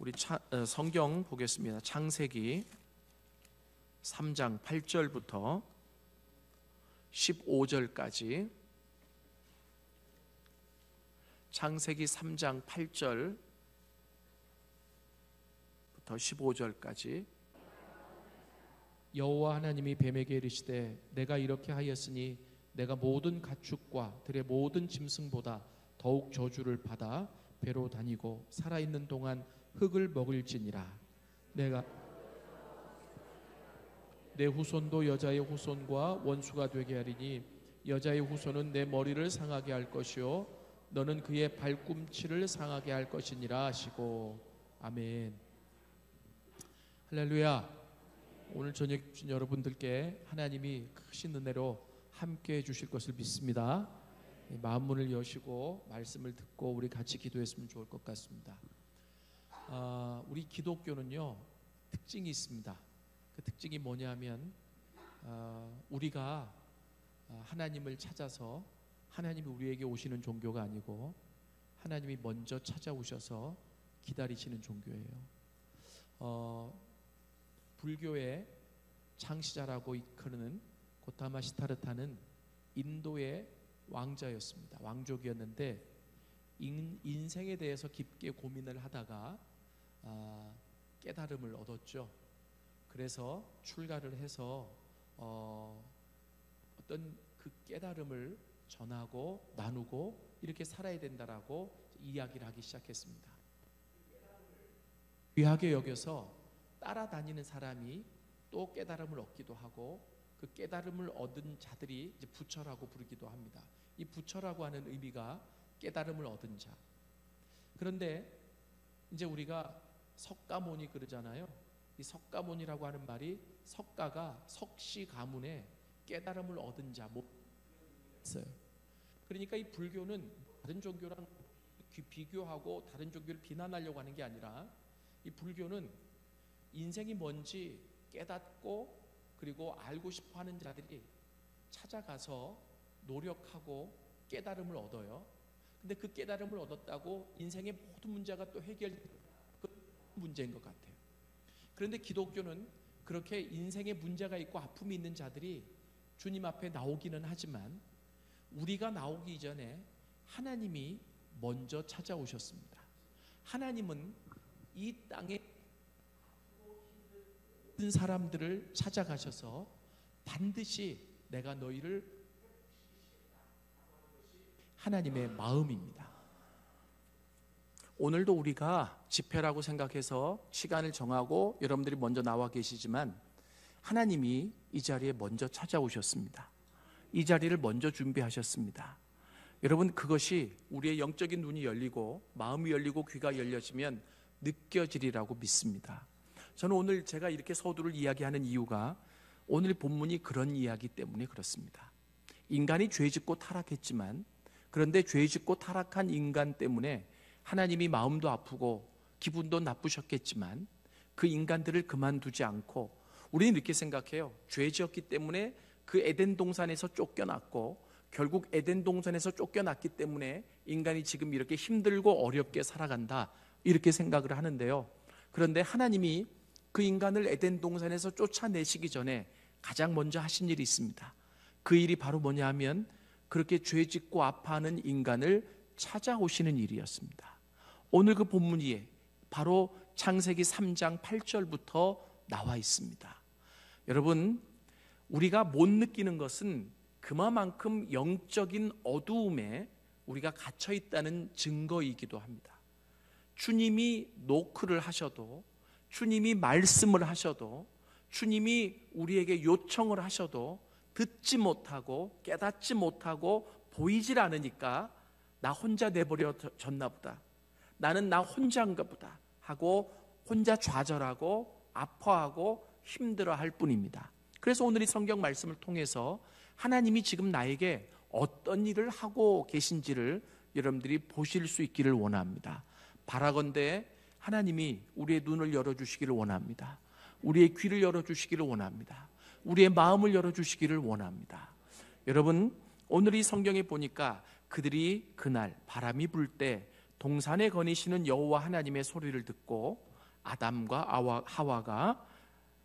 우리 성경 보겠습니다. 창세기 3장 8절부터 15절까지. 창세기 3장 8절부터 15절까지. 여호와 하나님이 뱀에게 이르시되 내가 이렇게 하였으니 내가 모든 가축과 들의 모든 짐승보다 더욱 저주를 받아 배로 다니고 살아있는 동안 흙을 먹을지니라. 내가 내 후손도 여자의 후손과 원수가 되게 하리니 여자의 후손은 내 머리를 상하게 할 것이요 너는 그의 발꿈치를 상하게 할 것이니라 하시고. 아멘. 할렐루야. 오늘 저녁 주신 여러분들께 하나님이 크신 은혜로 함께 해주실 것을 믿습니다. 마음 문을 여시고 말씀을 듣고 우리 같이 기도했으면 좋을 것 같습니다. 우리 기독교는요 특징이 있습니다. 그 특징이 뭐냐면 우리가 하나님을 찾아서 하나님이 우리에게 오시는 종교가 아니고 하나님이 먼저 찾아오셔서 기다리시는 종교예요. 불교의 창시자라고 이끄는 고타마 시타르타는 인도의 왕자였습니다. 왕족이었는데 인생에 대해서 깊게 고민을 하다가 깨달음을 얻었죠. 그래서 출가를 해서 어떤 그 깨달음을 전하고 나누고 이렇게 살아야 된다라고 이야기를 하기 시작했습니다. 귀하게 여겨서 따라다니는 사람이 또 깨달음을 얻기도 하고 그 깨달음을 얻은 자들이 이제 부처라고 부르기도 합니다. 이 부처라고 하는 의미가 깨달음을 얻은 자. 그런데 이제 우리가 석가모니 그러잖아요. 이 석가모니라고 하는 말이 석가가 석시 가문에 깨달음을 얻은 자 못 있어요. 그러니까 이 불교는 다른 종교랑 비교하고 다른 종교를 비난하려고 하는 게 아니라 이 불교는 인생이 뭔지 깨닫고 그리고 알고 싶어하는 자들이 찾아가서 노력하고 깨달음을 얻어요. 근데 그 깨달음을 얻었다고 인생의 모든 문제가 또 해결되는 문제인 것 같아요. 그런데 기독교는 그렇게 인생에 문제가 있고 아픔이 있는 자들이 주님 앞에 나오기는 하지만 우리가 나오기 전에 하나님이 먼저 찾아오셨습니다. 하나님은 이 땅에 모든 사람들을 찾아가셔서 반드시 내가 너희를 하나님의 마음입니다. 오늘도 우리가 집회라고 생각해서 시간을 정하고 여러분들이 먼저 나와 계시지만 하나님이 이 자리에 먼저 찾아오셨습니다. 이 자리를 먼저 준비하셨습니다. 여러분, 그것이 우리의 영적인 눈이 열리고 마음이 열리고 귀가 열려지면 느껴지리라고 믿습니다. 저는 오늘 제가 이렇게 서두를 이야기하는 이유가 오늘 본문이 그런 이야기 때문에 그렇습니다. 인간이 죄짓고 타락했지만 그런데 죄짓고 타락한 인간 때문에 하나님이 마음도 아프고 기분도 나쁘셨겠지만 그 인간들을 그만두지 않고 우리는 이렇게 생각해요. 죄지었기 때문에 그 에덴 동산에서 쫓겨났고 결국 에덴 동산에서 쫓겨났기 때문에 인간이 지금 이렇게 힘들고 어렵게 살아간다 이렇게 생각을 하는데요. 그런데 하나님이 그 인간을 에덴 동산에서 쫓아내시기 전에 가장 먼저 하신 일이 있습니다. 그 일이 바로 뭐냐 하면 그렇게 죄짓고 아파하는 인간을 찾아오시는 일이었습니다. 오늘 그 본문이 바로 창세기 3장 8절부터 나와 있습니다. 여러분, 우리가 못 느끼는 것은 그만큼 영적인 어두움에 우리가 갇혀 있다는 증거이기도 합니다. 주님이 노크를 하셔도, 주님이 말씀을 하셔도, 주님이 우리에게 요청을 하셔도 듣지 못하고 깨닫지 못하고 보이질 않으니까 나 혼자 내버려졌나 보다, 나는 나 혼자인가 보다 하고 혼자 좌절하고 아파하고 힘들어할 뿐입니다. 그래서 오늘 이 성경 말씀을 통해서 하나님이 지금 나에게 어떤 일을 하고 계신지를 여러분들이 보실 수 있기를 원합니다. 바라건대 하나님이 우리의 눈을 열어주시기를 원합니다. 우리의 귀를 열어주시기를 원합니다. 우리의 마음을 열어주시기를 원합니다. 여러분, 오늘 이 성경에 보니까 그들이 그날 바람이 불 때 동산에 거니시는 여호와 하나님의 소리를 듣고 아담과 하와가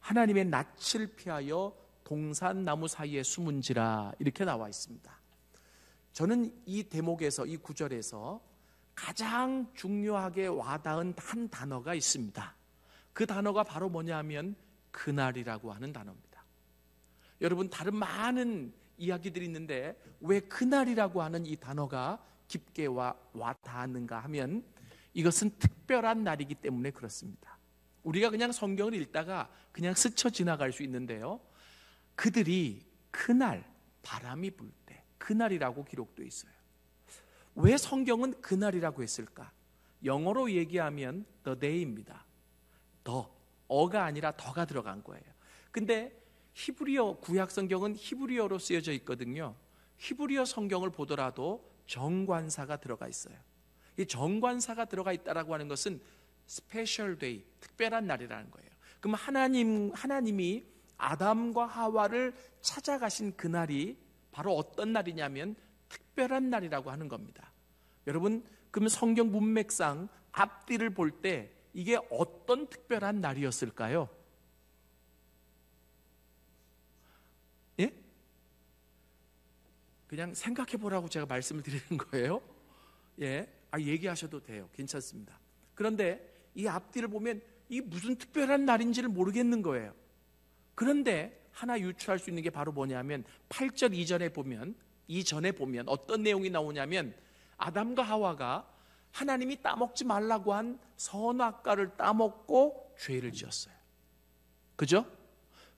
하나님의 낯을 피하여 동산나무 사이에 숨은지라 이렇게 나와 있습니다. 저는 이 대목에서, 이 구절에서 가장 중요하게 와닿은 한 단어가 있습니다. 그 단어가 바로 뭐냐면 그날이라고 하는 단어입니다. 여러분, 다른 많은 이야기들이 있는데 왜 그날이라고 하는 이 단어가 깊게 와닿는가 하면 이것은 특별한 날이기 때문에 그렇습니다. 우리가 그냥 성경을 읽다가 그냥 스쳐 지나갈 수 있는데요, 그들이 그날 바람이 불 때 그날이라고 기록되어 있어요. 왜 성경은 그날이라고 했을까? 영어로 얘기하면 the day입니다. 어가 아니라 더가 들어간 거예요. 근데 히브리어 구약 성경은 히브리어로 쓰여져 있거든요. 히브리어 성경을 보더라도 정관사가 들어가 있어요. 이 정관사가 들어가 있다라고 하는 것은 스페셜 데이, 특별한 날이라는 거예요. 그럼 하나님이 아담과 하와를 찾아가신 그날이 바로 어떤 날이냐면 특별한 날이라고 하는 겁니다. 여러분, 그럼 성경 문맥상 앞뒤를 볼 때 이게 어떤 특별한 날이었을까요? 예? 그냥 생각해 보라고 제가 말씀을 드리는 거예요. 예, 얘기하셔도 돼요. 괜찮습니다. 그런데 이 앞뒤를 보면 이게 무슨 특별한 날인지를 모르겠는 거예요. 그런데 하나 유추할 수 있는 게 바로 뭐냐면 8절 이전에 보면 어떤 내용이 나오냐면 아담과 하와가 하나님이 따먹지 말라고 한 선악과를 따먹고 죄를 지었어요. 그죠?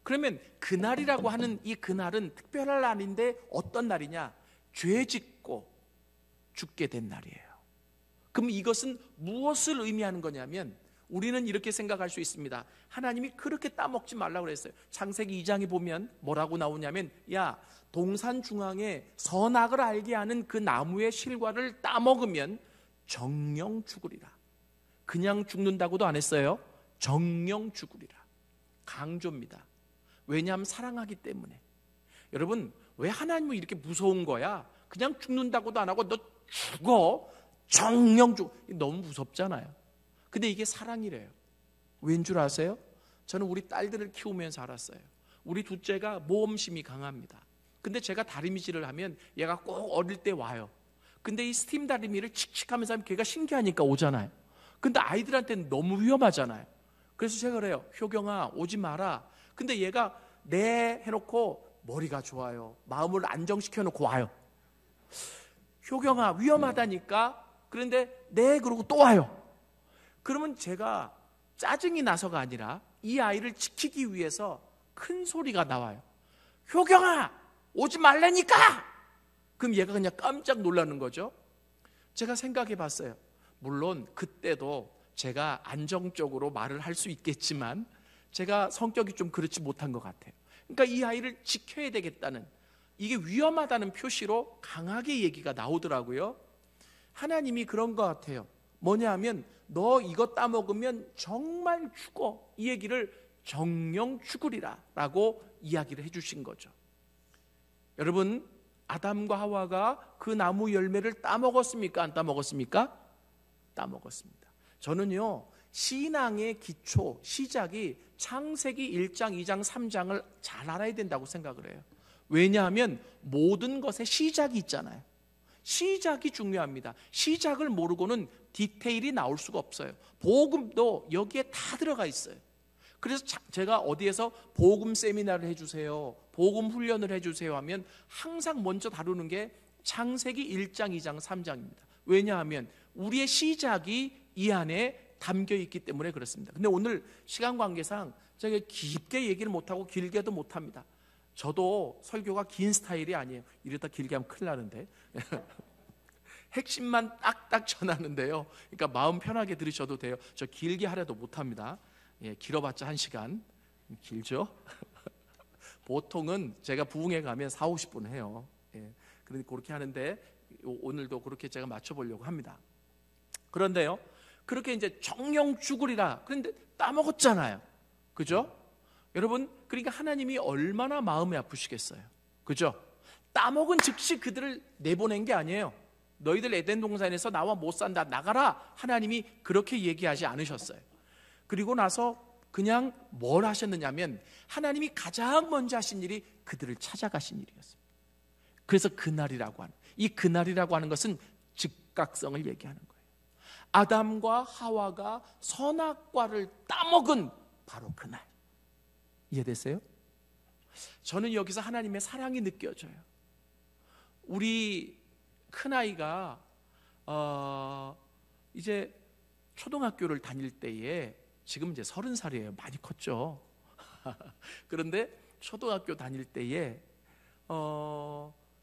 그러면 그날이라고 하는 이 그날은 특별한 날인데 어떤 날이냐? 죄 짓고 죽게 된 날이에요. 그럼 이것은 무엇을 의미하는 거냐면 우리는 이렇게 생각할 수 있습니다. 하나님이 그렇게 따먹지 말라고 그랬어요. 창세기 2장에 보면 뭐라고 나오냐면, 야, 동산 중앙에 선악을 알게 하는 그 나무의 실과를 따먹으면 정령 죽으리라. 그냥 죽는다고도 안 했어요. 정령 죽으리라. 강조입니다. 왜냐하면 사랑하기 때문에. 여러분, 왜 하나님은 이렇게 무서운 거야? 그냥 죽는다고도 안 하고 너 죽어, 정령 죽어. 너무 무섭잖아요. 근데 이게 사랑이래요. 왠 줄 아세요? 저는 우리 딸들을 키우면서 알았어요. 우리 둘째가 모험심이 강합니다. 근데 제가 다리미질을 하면 얘가 꼭 어릴 때 와요. 근데 이 스팀 다리미를 칙칙하면서 하면 걔가 신기하니까 오잖아요. 근데 아이들한테는 너무 위험하잖아요. 그래서 제가 그래요. 효경아, 오지 마라. 근데 얘가 네 해놓고 머리가 좋아요. 마음을 안정시켜놓고 와요. 효경아, 위험하다니까. 그런데 네 그러고 또 와요. 그러면 제가 짜증이 나서가 아니라 이 아이를 지키기 위해서 큰 소리가 나와요. 효경아, 오지 말라니까. 그럼 얘가 그냥 깜짝 놀라는 거죠. 제가 생각해 봤어요. 물론 그때도 제가 안정적으로 말을 할 수 있겠지만 제가 성격이 좀 그렇지 못한 것 같아요. 그러니까 이 아이를 지켜야 되겠다는, 이게 위험하다는 표시로 강하게 얘기가 나오더라고요. 하나님이 그런 것 같아요. 뭐냐 하면 너 이거 따먹으면 정말 죽어. 이 얘기를 정령 죽으리라 라고 이야기를 해주신 거죠. 여러분, 아담과 하와가 그 나무 열매를 따먹었습니까? 안 따먹었습니까? 따먹었습니다. 저는요, 신앙의 기초, 시작이 창세기 1장, 2장, 3장을 잘 알아야 된다고 생각을 해요. 왜냐하면 모든 것에 시작이 있잖아요. 시작이 중요합니다. 시작을 모르고는 디테일이 나올 수가 없어요. 복음도 여기에 다 들어가 있어요. 그래서 제가 어디에서 복음 세미나를 해주세요, 복음 훈련을 해주세요 하면 항상 먼저 다루는 게 창세기 1장, 2장, 3장입니다. 왜냐하면 우리의 시작이 이 안에 담겨 있기 때문에 그렇습니다. 근데 오늘 시간 관계상 제가 깊게 얘기를 못하고 길게도 못합니다. 저도 설교가 긴 스타일이 아니에요. 이러다 길게 하면 큰일 나는데 핵심만 딱딱 전하는데요. 그러니까 마음 편하게 들으셔도 돼요. 저 길게 하려도 못합니다. 예, 길어봤자 1시간. 길죠? 보통은 제가 부흥회 가면 40-50분 해요. 예, 그런데 그렇게 하는데 오늘도 그렇게 제가 맞춰보려고 합니다. 그런데요, 그렇게 이제 정령 죽으리라. 그런데 따먹었잖아요. 그죠? 여러분, 그러니까 하나님이 얼마나 마음이 아프시겠어요. 그죠? 따먹은 즉시 그들을 내보낸 게 아니에요. 너희들 에덴 동산에서 나와 못 산다, 나가라. 하나님이 그렇게 얘기하지 않으셨어요. 그리고 나서 그냥 뭘 하셨느냐면 하나님이 가장 먼저 하신 일이 그들을 찾아가신 일이었습니다. 그래서 그날이라고 하는, 이 그날이라고 하는 것은 즉각성을 얘기하는 거예요. 아담과 하와가 선악과를 따먹은 바로 그날. 이해됐어요? 저는 여기서 하나님의 사랑이 느껴져요. 우리 큰아이가 이제 초등학교를 다닐 때에, 지금 이제 30살이에요. 많이 컸죠. 그런데 초등학교 다닐 때에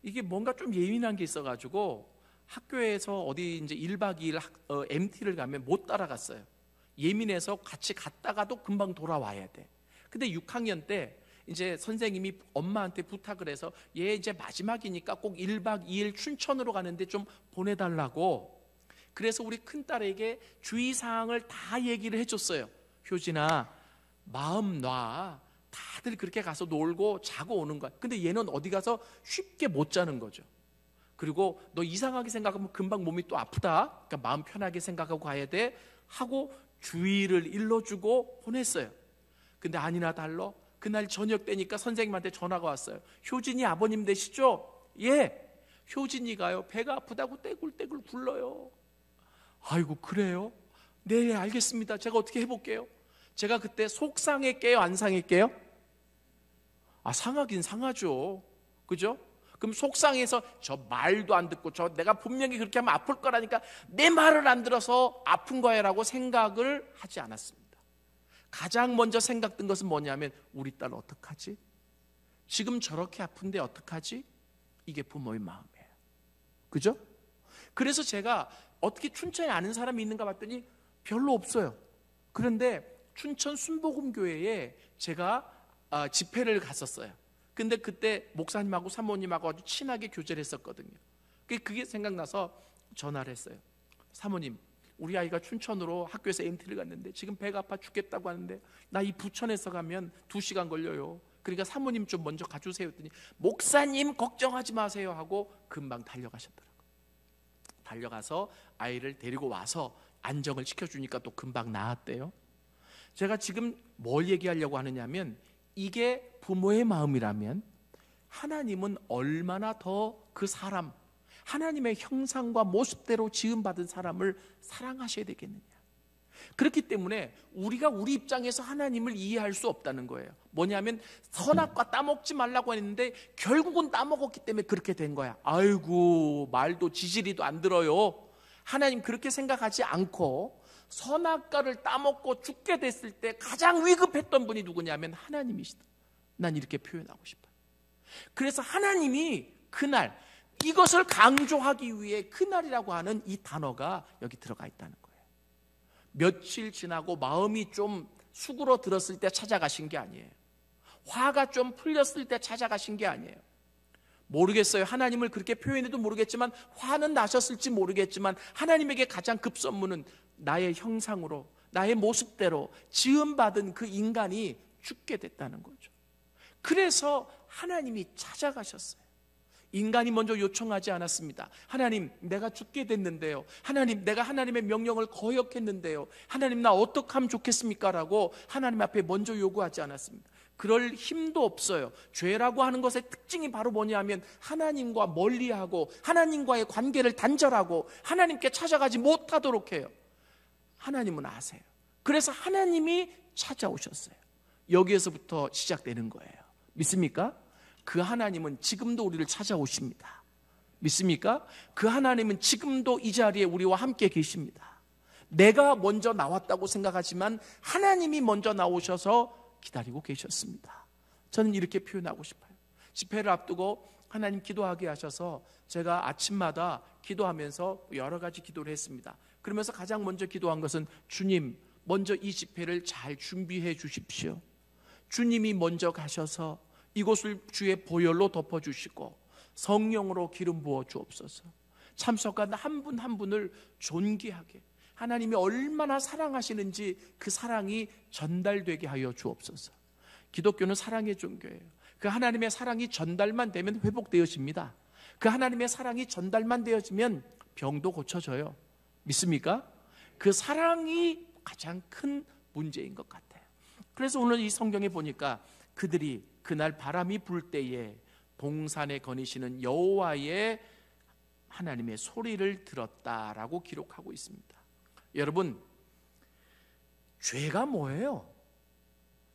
이게 뭔가 좀 예민한 게 있어가지고 학교에서 어디 이제 1박 2일 MT를 가면 못 따라갔어요. 예민해서 같이 갔다가도 금방 돌아와야 돼. 근데 6학년 때 이제 선생님이 엄마한테 부탁을 해서 얘 이제 마지막이니까 꼭 1박 2일 춘천으로 가는데 좀 보내달라고. 그래서 우리 큰딸에게 주의사항을 다 얘기를 해줬어요. 효진아, 마음 놔. 다들 그렇게 가서 놀고 자고 오는 거야. 근데 얘는 어디 가서 쉽게 못 자는 거죠. 그리고 너 이상하게 생각하면 금방 몸이 또 아프다. 그러니까 마음 편하게 생각하고 가야 돼 하고 주의를 일러주고 보냈어요. 근데 아니나 달러 그날 저녁 때니까 선생님한테 전화가 왔어요. 효진이 아버님 되시죠? 예. 효진이가요 배가 아프다고 떼굴떼굴 굴러요. 아이고 그래요? 네 알겠습니다. 제가 어떻게 해볼게요. 제가 그때 속 상할게요, 안 상할게요? 상하긴 상하죠. 그죠? 그럼 속상해서 저 말도 안 듣고 내가 분명히 그렇게 하면 아플 거라니까 내 말을 안 들어서 아픈 거야라고 생각을 하지 않았습니다. 가장 먼저 생각든 것은 뭐냐면 우리 딸 어떡하지? 지금 저렇게 아픈데 어떡하지? 이게 부모의 마음이에요. 그죠? 그래서 제가 어떻게 춘천에 아는 사람이 있는가 봤더니 별로 없어요. 그런데 춘천 순복음교회에 제가 집회를 갔었어요. 근데 그때 목사님하고 사모님하고 아주 친하게 교제를 했었거든요. 그게 생각나서 전화를 했어요. 사모님, 우리 아이가 춘천으로 학교에서 MT를 갔는데 지금 배가 아파 죽겠다고 하는데 나 이 부천에서 가면 2시간 걸려요. 그러니까 사모님 좀 먼저 가주세요 했더니 목사님 걱정하지 마세요 하고 금방 달려가셨더라고요. 달려가서 아이를 데리고 와서 안정을 시켜주니까 또 금방 나았대요. 제가 지금 뭘 얘기하려고 하느냐면 이게 부모의 마음이라면 하나님은 얼마나 더 그 사람, 하나님의 형상과 모습대로 지음받은 사람을 사랑하셔야 되겠느냐. 그렇기 때문에 우리가 우리 입장에서 하나님을 이해할 수 없다는 거예요. 뭐냐면 선악과 따먹지 말라고 했는데 결국은 따먹었기 때문에 그렇게 된 거야. 아이고 말도 지지리도 안 들어요. 하나님 그렇게 생각하지 않고 선악과를 따먹고 죽게 됐을 때 가장 위급했던 분이 누구냐면 하나님이시다. 난 이렇게 표현하고 싶어요. 그래서 하나님이 그날 이것을 강조하기 위해 그날이라고 하는 이 단어가 여기 들어가 있다는 거예요. 며칠 지나고 마음이 좀 수그러들었을 때 찾아가신 게 아니에요. 화가 좀 풀렸을 때 찾아가신 게 아니에요. 모르겠어요. 하나님을 그렇게 표현해도 모르겠지만 화는 나셨을지 모르겠지만 하나님에게 가장 급선무는 나의 형상으로 나의 모습대로 지음받은 그 인간이 죽게 됐다는 거죠. 그래서 하나님이 찾아가셨어요. 인간이 먼저 요청하지 않았습니다. 하나님 내가 죽게 됐는데요. 하나님 내가 하나님의 명령을 거역했는데요. 하나님 나 어떻게 하면 좋겠습니까? 라고 하나님 앞에 먼저 요구하지 않았습니다. 그럴 힘도 없어요. 죄라고 하는 것의 특징이 바로 뭐냐면 하나님과 멀리하고 하나님과의 관계를 단절하고 하나님께 찾아가지 못하도록 해요. 하나님은 아세요. 그래서 하나님이 찾아오셨어요. 여기에서부터 시작되는 거예요. 믿습니까? 그 하나님은 지금도 우리를 찾아오십니다. 믿습니까? 그 하나님은 지금도 이 자리에 우리와 함께 계십니다. 내가 먼저 나왔다고 생각하지만 하나님이 먼저 나오셔서 기다리고 계셨습니다. 저는 이렇게 표현하고 싶어요. 집회를 앞두고 하나님 기도하게 하셔서 제가 아침마다 기도하면서 여러 가지 기도를 했습니다. 그러면서 가장 먼저 기도한 것은 주님 먼저 이 집회를 잘 준비해 주십시오. 주님이 먼저 가셔서 이곳을 주의 보혈로 덮어주시고 성령으로 기름 부어 주옵소서. 참석한 한 분 한 분을 존귀하게 하나님이 얼마나 사랑하시는지 그 사랑이 전달되게 하여 주옵소서. 기독교는 사랑의 종교예요. 그 하나님의 사랑이 전달만 되면 회복되어집니다. 그 하나님의 사랑이 전달만 되어지면 병도 고쳐져요. 믿습니까? 그 사랑이 가장 큰 문제인 것 같아요. 그래서 오늘 이 성경에 보니까 그들이 그날 바람이 불 때에 동산에 거니시는 여호와의 하나님의 소리를 들었다라고 기록하고 있습니다. 여러분, 죄가 뭐예요?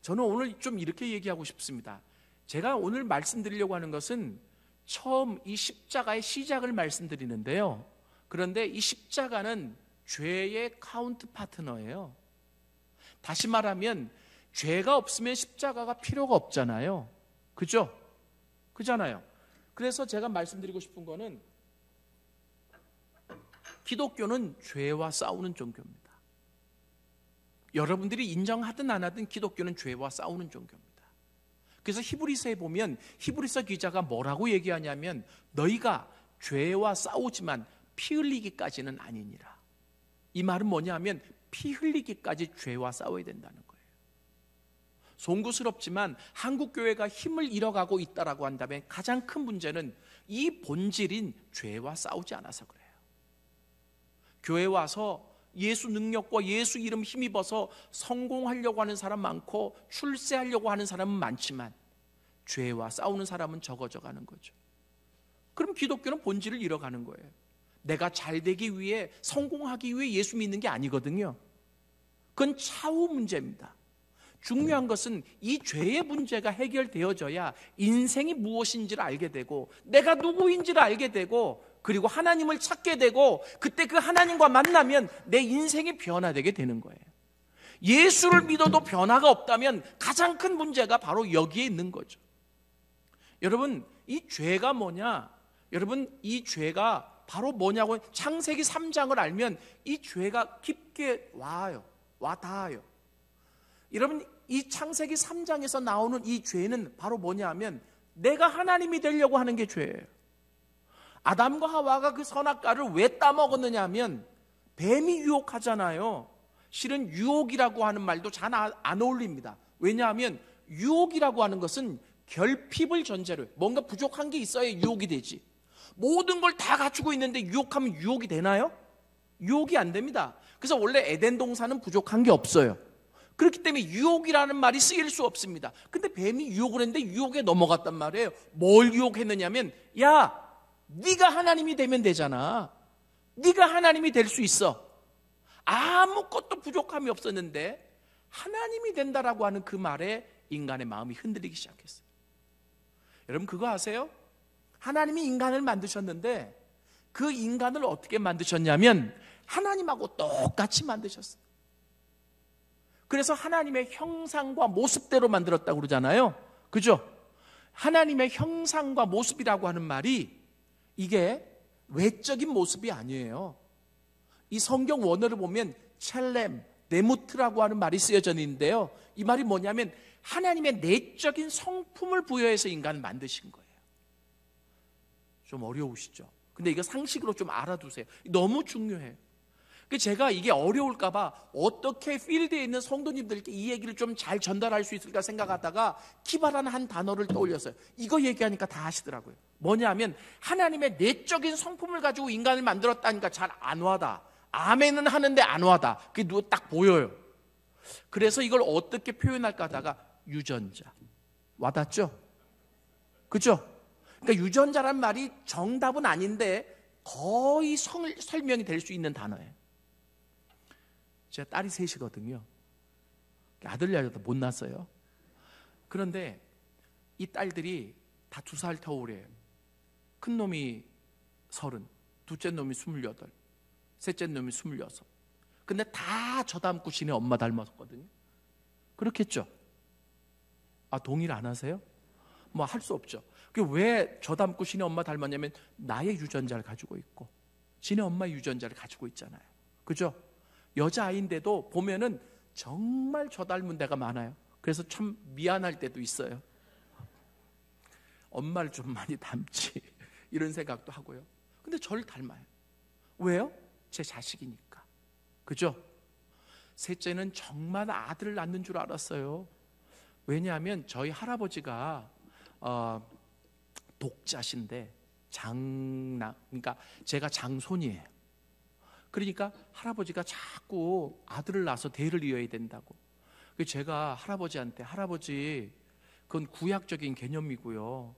저는 오늘 좀 이렇게 얘기하고 싶습니다. 제가 오늘 말씀드리려고 하는 것은 처음 이 십자가의 시작을 말씀드리는데요. 그런데 이 십자가는 죄의 카운트 파트너예요. 다시 말하면 죄가 없으면 십자가가 필요가 없잖아요. 그죠? 그잖아요. 그래서 제가 말씀드리고 싶은 거는 기독교는 죄와 싸우는 종교입니다. 여러분들이 인정하든 안 하든 기독교는 죄와 싸우는 종교입니다. 그래서 히브리서에 보면 히브리서 기자가 뭐라고 얘기하냐면 너희가 죄와 싸우지만 피 흘리기까지는 아니니라. 이 말은 뭐냐면 피 흘리기까지 죄와 싸워야 된다는 거예요. 송구스럽지만 한국교회가 힘을 잃어가고 있다라고 한다면 가장 큰 문제는 이 본질인 죄와 싸우지 않아서 그래요. 교회 와서 예수 능력과 예수 이름 힘입어서 성공하려고 하는 사람 많고 출세하려고 하는 사람은 많지만 죄와 싸우는 사람은 적어져 가는 거죠. 그럼 기독교는 본질을 잃어가는 거예요. 내가 잘 되기 위해 성공하기 위해 예수 믿는 게 아니거든요. 그건 차후 문제입니다. 중요한 것은 이 죄의 문제가 해결되어져야 인생이 무엇인지를 알게 되고 내가 누구인지를 알게 되고 그리고 하나님을 찾게 되고 그때 그 하나님과 만나면 내 인생이 변화되게 되는 거예요. 예수를 믿어도 변화가 없다면 가장 큰 문제가 바로 여기에 있는 거죠. 여러분, 이 죄가 뭐냐? 여러분, 이 죄가 바로 뭐냐고 창세기 3장을 알면 이 죄가 깊게 와 닿아요. 여러분, 이 창세기 3장에서 나오는 이 죄는 바로 뭐냐 하면 내가 하나님이 되려고 하는 게 죄예요. 아담과 하와가 그 선악과를 왜 따먹었느냐 하면 뱀이 유혹하잖아요. 실은 유혹이라고 하는 말도 잘 안 어울립니다. 왜냐하면 유혹이라고 하는 것은 결핍을 전제로 뭔가 부족한 게 있어야 유혹이 되지. 모든 걸 다 갖추고 있는데 유혹하면 유혹이 되나요? 유혹이 안 됩니다. 그래서 원래 에덴 동산은 부족한 게 없어요. 그렇기 때문에 유혹이라는 말이 쓰일 수 없습니다. 근데 뱀이 유혹을 했는데 유혹에 넘어갔단 말이에요. 뭘 유혹했느냐면 야, 네가 하나님이 되면 되잖아. 네가 하나님이 될 수 있어. 아무것도 부족함이 없었는데 하나님이 된다라고 하는 그 말에 인간의 마음이 흔들리기 시작했어요. 여러분 그거 아세요? 하나님이 인간을 만드셨는데 그 인간을 어떻게 만드셨냐면 하나님하고 똑같이 만드셨어요. 그래서 하나님의 형상과 모습대로 만들었다고 그러잖아요. 그죠? 하나님의 형상과 모습이라고 하는 말이 이게 외적인 모습이 아니에요. 이 성경 원어를 보면 첼렘, 네무트라고 하는 말이 쓰여져 있는데요. 이 말이 뭐냐면 하나님의 내적인 성품을 부여해서 인간을 만드신 거예요. 좀 어려우시죠? 근데 이거 상식으로 좀 알아두세요. 너무 중요해요. 제가 이게 어려울까 봐 어떻게 필드에 있는 성도님들께 이 얘기를 좀 잘 전달할 수 있을까 생각하다가 기발한 한 단어를 떠올렸어요. 이거 얘기하니까 다 아시더라고요. 뭐냐면 하나님의 내적인 성품을 가지고 인간을 만들었다니까 잘 안 와다. 아멘은 하는데 안 와다. 그게 누가 딱 보여요. 그래서 이걸 어떻게 표현할까 하다가 유전자. 와닿죠? 그죠? 그러니까 유전자란 말이 정답은 아닌데 거의 설명이 될 수 있는 단어예요. 제가 딸이 셋이거든요. 아들 여자도 못 낳았어요. 그런데 이 딸들이 다 2살 터울이에요. 큰 놈이 30, 둘째 놈이 28, 셋째 놈이 26. 근데 다 저 닮고 지네 엄마 닮았거든요. 그렇겠죠? 아, 동의를 안 하세요? 뭐 할 수 없죠. 왜 저 닮고 지네 엄마 닮았냐면 나의 유전자를 가지고 있고 지네 엄마의 유전자를 가지고 있잖아요. 그죠? 여자아이인데도 보면은 정말 저 닮은 데가 많아요. 그래서 참 미안할 때도 있어요. 엄마를 좀 많이 닮지 이런 생각도 하고요. 근데 저를 닮아요. 왜요? 제 자식이니까. 그죠? 셋째는 정말 아들을 낳는 줄 알았어요. 왜냐하면 저희 할아버지가 독자신데 그러니까 제가 장손이에요. 그러니까 할아버지가 자꾸 아들을 낳아서 대를 이어야 된다고. 제가 할아버지한테, 할아버지, 그건 구약적인 개념이고요,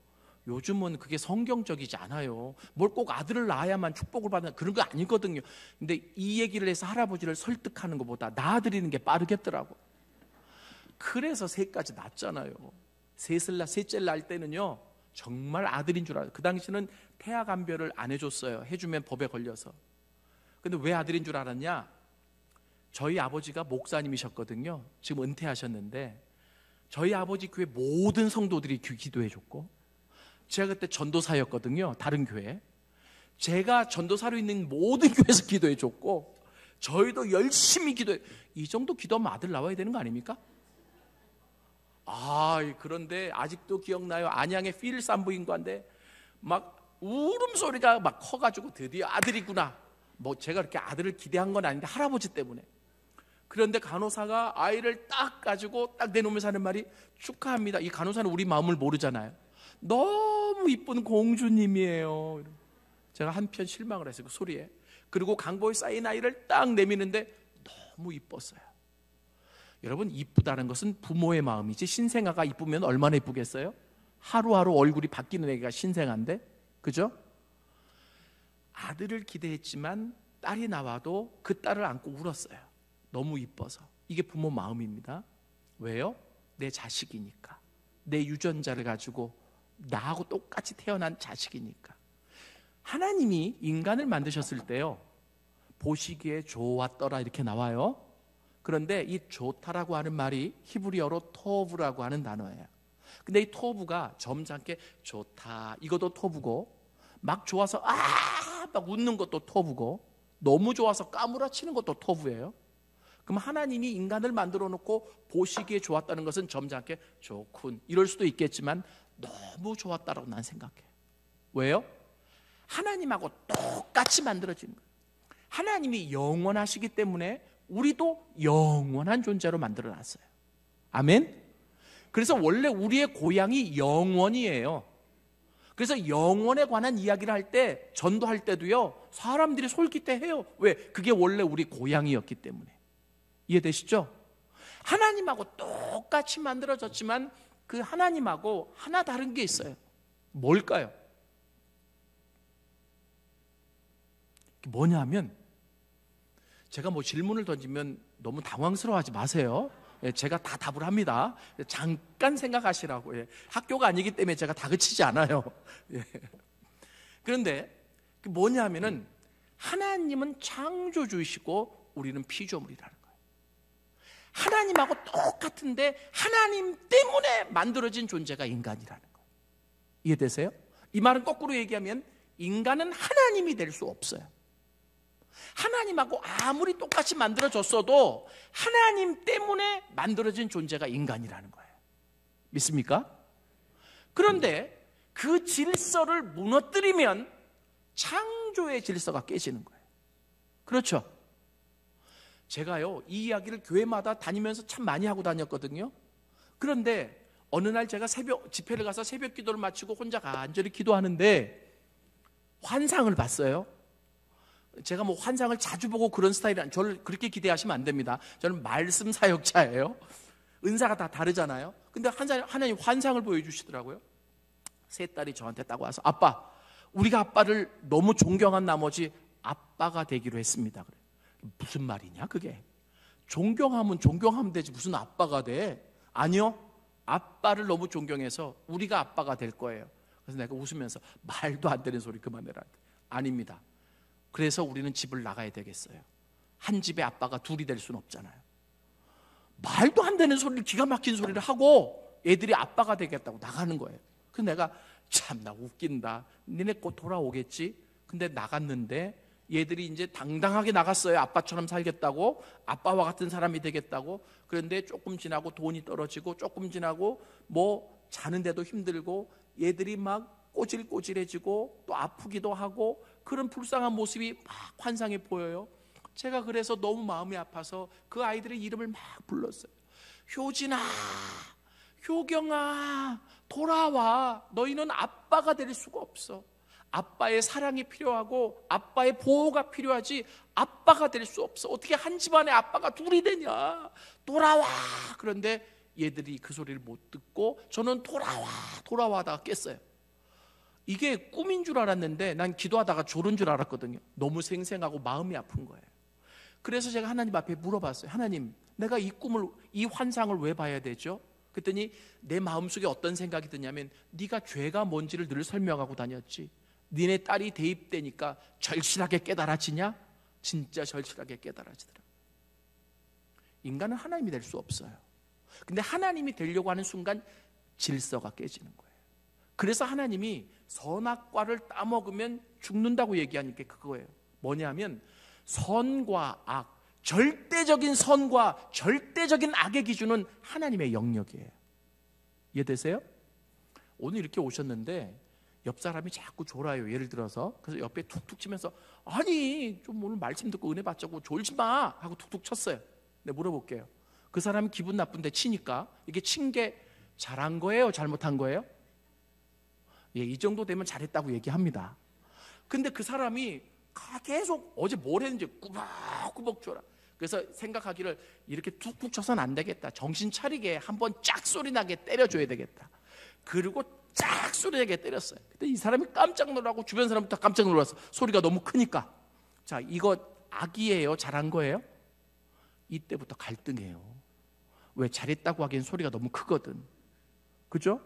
요즘은 그게 성경적이지 않아요. 뭘 꼭 아들을 낳아야만 축복을 받는 그런 거 아니거든요. 근데 이 얘기를 해서 할아버지를 설득하는 것보다 낳아드리는 게 빠르겠더라고. 그래서 셋까지 낳았잖아요. 셋째를 낳을 때는요, 정말 아들인 줄 알아요. 그 당시는 태아 감별을 안 해줬어요. 해주면 법에 걸려서. 근데 왜 아들인 줄 알았냐? 저희 아버지가 목사님이셨거든요. 지금 은퇴하셨는데 저희 아버지 교회 모든 성도들이 기도해줬고, 제가 그때 전도사였거든요. 다른 교회. 제가 전도사로 있는 모든 교회에서 기도해줬고, 저희도 열심히 기도해. 이 정도 기도하면 아들 나와야 되는 거 아닙니까? 그런데 아직도 기억나요. 안양의 필 산부인과인데 막 울음소리가 막 커가지고 드디어 아들이구나. 뭐 제가 그렇게 아들을 기대한 건 아닌데 할아버지 때문에. 그런데 간호사가 아이를 딱 가지고 딱 내놓으면서 하는 말이 축하합니다. 이 간호사는 우리 마음을 모르잖아요. 너무 이쁜 공주님이에요. 제가 한편 실망을 했어요, 그 소리에. 그리고 강보에 쌓인 아이를 딱 내미는데 너무 이뻤어요. 여러분, 이쁘다는 것은 부모의 마음이지, 신생아가 이쁘면 얼마나 이쁘겠어요? 하루하루 얼굴이 바뀌는 애가 신생아인데, 그죠? 아들을 기대했지만 딸이 나와도 그 딸을 안고 울었어요. 너무 이뻐서. 이게 부모 마음입니다. 왜요? 내 자식이니까. 내 유전자를 가지고 나하고 똑같이 태어난 자식이니까. 하나님이 인간을 만드셨을 때요, 보시기에 좋았더라 이렇게 나와요. 그런데 이 좋다라고 하는 말이 히브리어로 토브라고 하는 단어예요. 근데 이 토브가 점잖게 좋다, 이것도 토브고, 막 좋아서 막 웃는 것도 토브고, 너무 좋아서 까무라치는 것도 토브예요. 그럼 하나님이 인간을 만들어 놓고 보시기에 좋았다는 것은 점잖게 좋군, 이럴 수도 있겠지만 너무 좋았다라고 난 생각해요. 왜요? 하나님하고 똑같이 만들어진 거예요. 하나님이 영원하시기 때문에 우리도 영원한 존재로 만들어 놨어요. 아멘? 그래서 원래 우리의 고향이 영원이에요. 그래서 영원에 관한 이야기를 할 때, 전도할 때도요, 사람들이 솔깃해해요. 왜? 그게 원래 우리 고향이었기 때문에. 이해되시죠? 하나님하고 똑같이 만들어졌지만 그 하나님하고 하나 다른 게 있어요. 뭘까요? 뭐냐면, 제가 뭐 질문을 던지면 너무 당황스러워하지 마세요. 제가 다 답을 합니다. 잠깐 생각하시라고. 학교가 아니기 때문에 제가 다그치지 않아요. 그런데 뭐냐면은, 하나님은 창조주이시고 우리는 피조물이라는 거예요. 하나님하고 똑같은데 하나님 때문에 만들어진 존재가 인간이라는 거예요. 이해되세요? 이 말은 거꾸로 얘기하면 인간은 하나님이 될 수 없어요. 하나님하고 아무리 똑같이 만들어졌어도 하나님 때문에 만들어진 존재가 인간이라는 거예요. 믿습니까? 그런데 그 질서를 무너뜨리면 창조의 질서가 깨지는 거예요. 그렇죠? 제가요, 이 이야기를 교회마다 다니면서 참 많이 하고 다녔거든요. 그런데 어느 날 제가 집회를 가서 새벽 기도를 마치고 혼자 간절히 기도하는데 환상을 봤어요. 제가 뭐 환상을 자주 보고 그런 스타일이 아니에요. 저를 그렇게 기대하시면 안 됩니다. 저는 말씀 사역자예요. 은사가 다 다르잖아요. 근데 하나님 환상을 보여주시더라고요. 세 딸이 저한테 딱 와서, 아빠, 우리가 아빠를 너무 존경한 나머지 아빠가 되기로 했습니다. 그래. 무슨 말이냐 그게? 존경하면 존경하면 되지 무슨 아빠가 돼? 아니요, 아빠를 너무 존경해서 우리가 아빠가 될 거예요. 그래서 내가 웃으면서, 말도 안 되는 소리 그만해라. 아닙니다. 그래서 우리는 집을 나가야 되겠어요. 한 집에 아빠가 둘이 될 수는 없잖아요. 말도 안 되는 소리를, 기가 막힌 소리를 하고 애들이 아빠가 되겠다고 나가는 거예요. 그래서 내가 참나 웃긴다. 니네 곧 돌아오겠지? 근데 나갔는데 얘들이 이제 당당하게 나갔어요. 아빠처럼 살겠다고, 아빠와 같은 사람이 되겠다고. 그런데 조금 지나고 돈이 떨어지고, 조금 지나고 뭐 자는데도 힘들고, 얘들이 막 꼬질꼬질해지고 또 아프기도 하고, 그런 불쌍한 모습이 막 환상에 보여요. 제가 그래서 너무 마음이 아파서 그 아이들의 이름을 막 불렀어요. 효진아, 효경아, 돌아와. 너희는 아빠가 될 수가 없어. 아빠의 사랑이 필요하고 아빠의 보호가 필요하지 아빠가 될 수 없어. 어떻게 한 집안에 아빠가 둘이 되냐. 돌아와. 그런데 얘들이 그 소리를 못 듣고 저는 돌아와 하다가 깼어요. 이게 꿈인 줄 알았는데 난 기도하다가 졸은 줄 알았거든요. 너무 생생하고 마음이 아픈 거예요. 그래서 제가 하나님 앞에 물어봤어요. 하나님, 내가 이 꿈을, 이 환상을 왜 봐야 되죠? 그랬더니 내 마음속에 어떤 생각이 드냐면 네가 죄가 뭔지를 늘 설명하고 다녔지. 니네 딸이 대입되니까 절실하게 깨달아지냐? 진짜 절실하게 깨달아지더라. 인간은 하나님이 될 수 없어요. 근데 하나님이 되려고 하는 순간 질서가 깨지는 거예요. 그래서 하나님이 선악과를 따먹으면 죽는다고 얘기하는 게 그거예요. 뭐냐면 선과 악, 절대적인 선과 절대적인 악의 기준은 하나님의 영역이에요. 이해되세요? 오늘 이렇게 오셨는데 옆 사람이 자꾸 졸아요. 예를 들어서 그래서 옆에 툭툭 치면서 아니 좀 오늘 말씀 듣고 은혜 받자고 졸지 마 하고 툭툭 쳤어요. 네, 물어볼게요. 그 사람이 기분 나쁜데 치니까 이게 친 게 잘한 거예요? 잘못한 거예요? 예, 이 정도 되면 잘했다고 얘기합니다. 근데 그 사람이 계속 어제 뭘 했는지 꾸벅꾸벅 졸아. 그래서 생각하기를 이렇게 툭툭 쳐서는 안 되겠다. 정신 차리게 한번 짝 소리 나게 때려줘야 되겠다. 그리고 짝 소리 나게 때렸어요. 근데 이 사람이 깜짝 놀라고 주변 사람부터 깜짝 놀랐어. 소리가 너무 크니까. 자, 이거 악이에요? 잘한 거예요? 이때부터 갈등해요. 왜? 잘했다고 하기엔 소리가 너무 크거든. 그죠?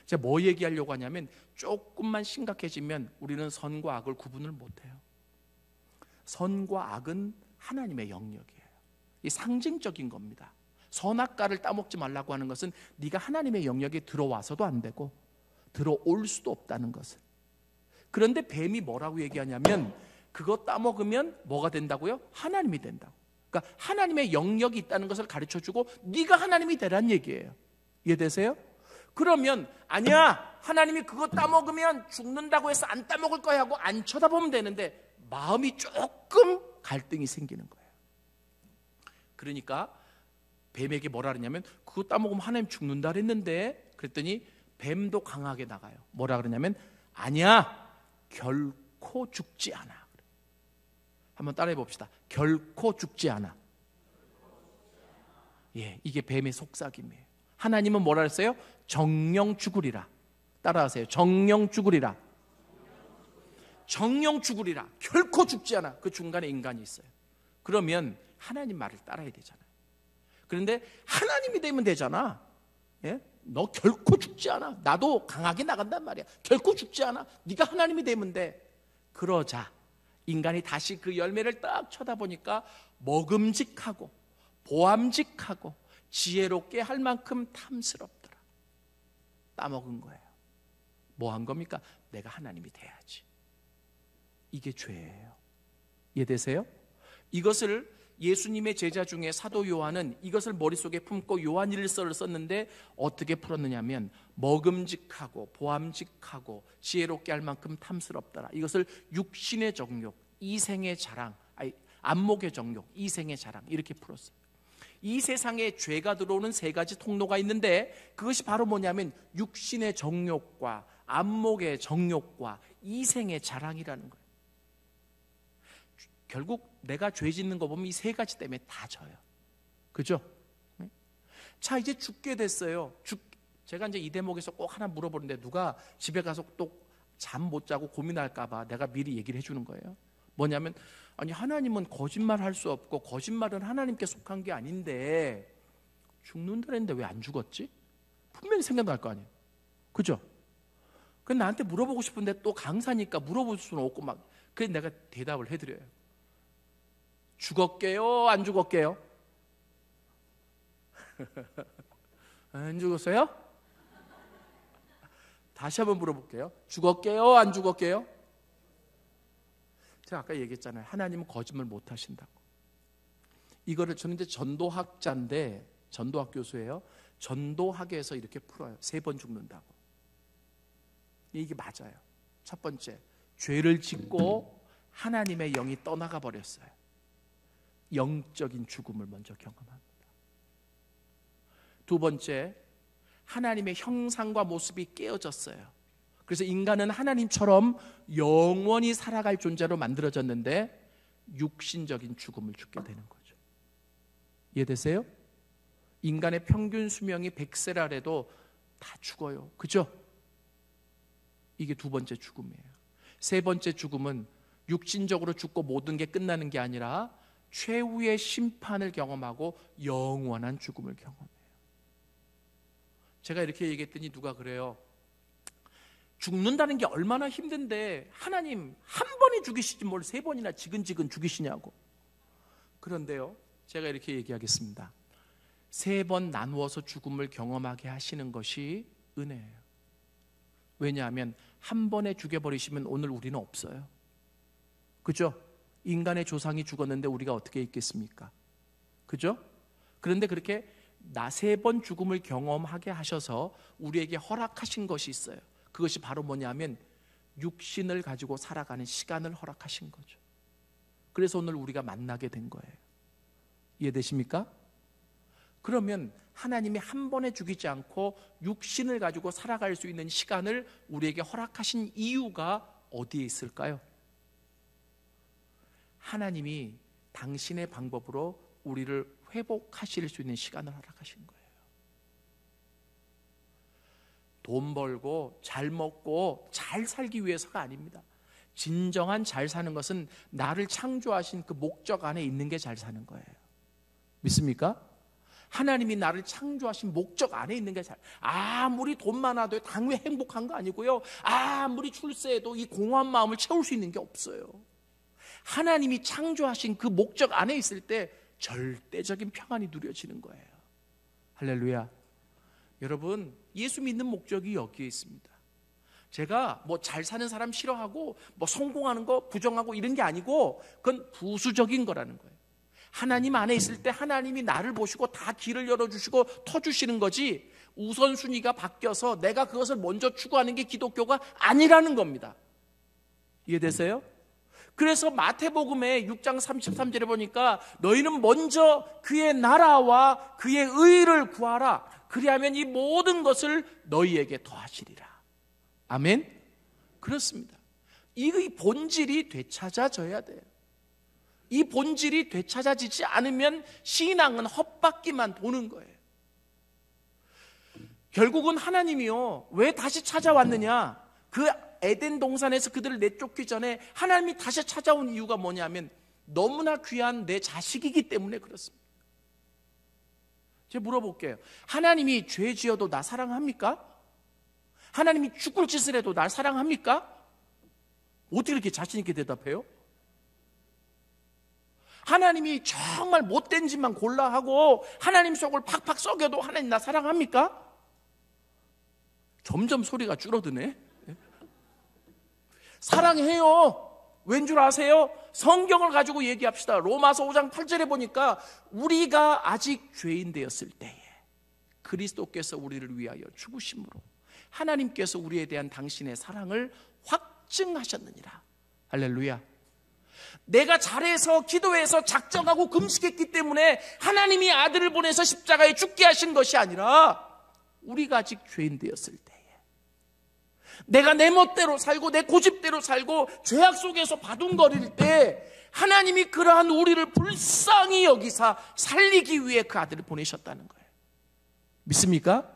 제가 뭐 얘기하려고 하냐면 조금만 심각해지면 우리는 선과 악을 구분을 못해요. 선과 악은 하나님의 영역이에요. 이 상징적인 겁니다. 선악과를 따먹지 말라고 하는 것은 네가 하나님의 영역에 들어와서도 안 되고 들어올 수도 없다는 것을. 그런데 뱀이 뭐라고 얘기하냐면 그거 따먹으면 뭐가 된다고요? 하나님이 된다고. 그러니까 하나님의 영역이 있다는 것을 가르쳐주고 네가 하나님이 되란 얘기예요. 이해되세요? 그러면 아니야, 하나님이 그거 따먹으면 죽는다고 해서 안 따먹을 거야 하고 안 쳐다보면 되는데 마음이 조금 갈등이 생기는 거예요. 그러니까 뱀에게 뭐라 그러냐면 그거 따먹으면 하나님 죽는다 그랬는데, 그랬더니 뱀도 강하게 나가요. 뭐라 그러냐면 아니야, 결코 죽지 않아. 한번 따라해 봅시다. 결코 죽지 않아. 예, 이게 뱀의 속삭임이에요. 하나님은 뭐라 했어요? 정령 죽으리라. 따라하세요. 정령 죽으리라. 정령 죽으리라. 결코 죽지 않아. 그 중간에 인간이 있어요. 그러면 하나님 말을 따라야 되잖아요. 그런데 하나님이 되면 되잖아. 예? 너 결코 죽지 않아. 나도 강하게 나간단 말이야. 결코 죽지 않아. 네가 하나님이 되면 돼. 그러자 인간이 다시 그 열매를 딱 쳐다보니까 먹음직하고 보암직하고 지혜롭게 할 만큼 탐스럽더라. 따먹은 거예요. 뭐 한 겁니까? 내가 하나님이 돼야지. 이게 죄예요. 이해되세요? 이것을 예수님의 제자 중에 사도 요한은 이것을 머릿속에 품고 요한일서를 썼는데 어떻게 풀었느냐면 먹음직하고 보암직하고 지혜롭게 할 만큼 탐스럽더라. 이것을 육신의 정욕, 이생의 자랑, 안목의 정욕, 이생의 자랑 이렇게 풀었어요. 이 세상에 죄가 들어오는 세 가지 통로가 있는데 그것이 바로 뭐냐면 육신의 정욕과 안목의 정욕과 이생의 자랑이라는 거예요. 결국 내가 죄 짓는 거 보면 이 세 가지 때문에 다 져요. 그죠? 자, 이제 죽게 됐어요. 제가 이제 이 대목에서 꼭 하나 물어보는데 누가 집에 가서 또 잠 못 자고 고민할까 봐 내가 미리 얘기를 해주는 거예요. 뭐냐면 아니 하나님은 거짓말 할 수 없고 거짓말은 하나님께 속한 게 아닌데 죽는다는데 왜 안 죽었지? 분명히 생각날 거 아니에요. 그죠? 근데 나한테 물어보고 싶은데 또 강사니까 물어볼 수는 없고 막 그래서 내가 대답을 해드려요. 죽었게요? 안 죽었게요? 안 죽었어요? 다시 한번 물어볼게요. 죽었게요? 안 죽었게요? 제가 아까 얘기했잖아요. 하나님은 거짓말 못 하신다고. 이거를 저는 이제 전도학자인데 전도학 교수예요. 전도학에서 이렇게 풀어요. 3번 죽는다고. 이게 맞아요. 첫 번째, 죄를 짓고 하나님의 영이 떠나가 버렸어요. 영적인 죽음을 먼저 경험합니다. 두 번째, 하나님의 형상과 모습이 깨어졌어요. 그래서 인간은 하나님처럼 영원히 살아갈 존재로 만들어졌는데 육신적인 죽음을 죽게 되는 거죠. 이해되세요? 인간의 평균 수명이 100세라도 다 죽어요. 그죠? 이게 두 번째 죽음이에요. 세 번째 죽음은 육신적으로 죽고 모든 게 끝나는 게 아니라 최후의 심판을 경험하고 영원한 죽음을 경험해요. 제가 이렇게 얘기했더니 누가 그래요. 죽는다는 게 얼마나 힘든데 하나님 한 번에 죽이시지 뭘 세 번이나 지근지근 죽이시냐고. 그런데요, 제가 이렇게 얘기하겠습니다. 세 번 나누어서 죽음을 경험하게 하시는 것이 은혜예요. 왜냐하면 한 번에 죽여버리시면 오늘 우리는 없어요. 그죠? 인간의 조상이 죽었는데 우리가 어떻게 있겠습니까? 그죠? 그런데 그렇게 나 세 번 죽음을 경험하게 하셔서 우리에게 허락하신 것이 있어요. 그것이 바로 뭐냐면 육신을 가지고 살아가는 시간을 허락하신 거죠. 그래서 오늘 우리가 만나게 된 거예요. 이해되십니까? 그러면 하나님이 한 번에 죽이지 않고 육신을 가지고 살아갈 수 있는 시간을 우리에게 허락하신 이유가 어디에 있을까요? 하나님이 당신의 방법으로 우리를 회복하실 수 있는 시간을 허락하신 거예요. 돈 벌고 잘 먹고 잘 살기 위해서가 아닙니다. 진정한 잘 사는 것은 나를 창조하신 그 목적 안에 있는 게 잘 사는 거예요. 믿습니까? 하나님이 나를 창조하신 목적 안에 있는 게 아무리 돈 많아도 당연히 행복한 거 아니고요. 아무리 출세해도 이 공허한 마음을 채울 수 있는 게 없어요. 하나님이 창조하신 그 목적 안에 있을 때 절대적인 평안이 누려지는 거예요. 할렐루야. 여러분, 예수 믿는 목적이 여기에 있습니다. 제가 뭐 잘 사는 사람 싫어하고 뭐 성공하는 거 부정하고 이런 게 아니고 그건 부수적인 거라는 거예요. 하나님 안에 있을 때 하나님이 나를 보시고 다 길을 열어주시고 터주시는 거지, 우선순위가 바뀌어서 내가 그것을 먼저 추구하는 게 기독교가 아니라는 겁니다. 이해되세요? 그래서 마태복음의 6장 33절에 보니까 너희는 먼저 그의 나라와 그의 의를 구하라. 그리하면 이 모든 것을 너희에게 더하시리라. 아멘? 그렇습니다. 이 본질이 되찾아져야 돼요. 이 본질이 되찾아지지 않으면 신앙은 헛바퀴만 도는 거예요. 결국은 하나님이요, 왜 다시 찾아왔느냐? 그 에덴 동산에서 그들을 내쫓기 전에 하나님이 다시 찾아온 이유가 뭐냐면 너무나 귀한 내 자식이기 때문에 그렇습니다. 제가 물어볼게요. 하나님이 죄 지어도 나 사랑합니까? 하나님이 죽을 짓을 해도 날 사랑합니까? 어떻게 이렇게 자신 있게 대답해요? 하나님이 정말 못된 짓만 골라 하고 하나님 속을 팍팍 썩여도 하나님 나 사랑합니까? 점점 소리가 줄어드네. 사랑해요. 왠 줄 아세요? 성경을 가지고 얘기합시다. 로마서 5장 8절에 보니까 우리가 아직 죄인 되었을 때에 그리스도께서 우리를 위하여 죽으심으로 하나님께서 우리에 대한 당신의 사랑을 확증하셨느니라. 할렐루야. 내가 잘해서 기도해서 작정하고 금식했기 때문에 하나님이 아들을 보내서 십자가에 죽게 하신 것이 아니라 우리가 아직 죄인 되었을 때에 내가 내 멋대로 살고 내 고집대로 살고 죄악 속에서 바둥거릴 때 하나님이 그러한 우리를 불쌍히 여기사 살리기 위해 그 아들을 보내셨다는 거예요. 믿습니까?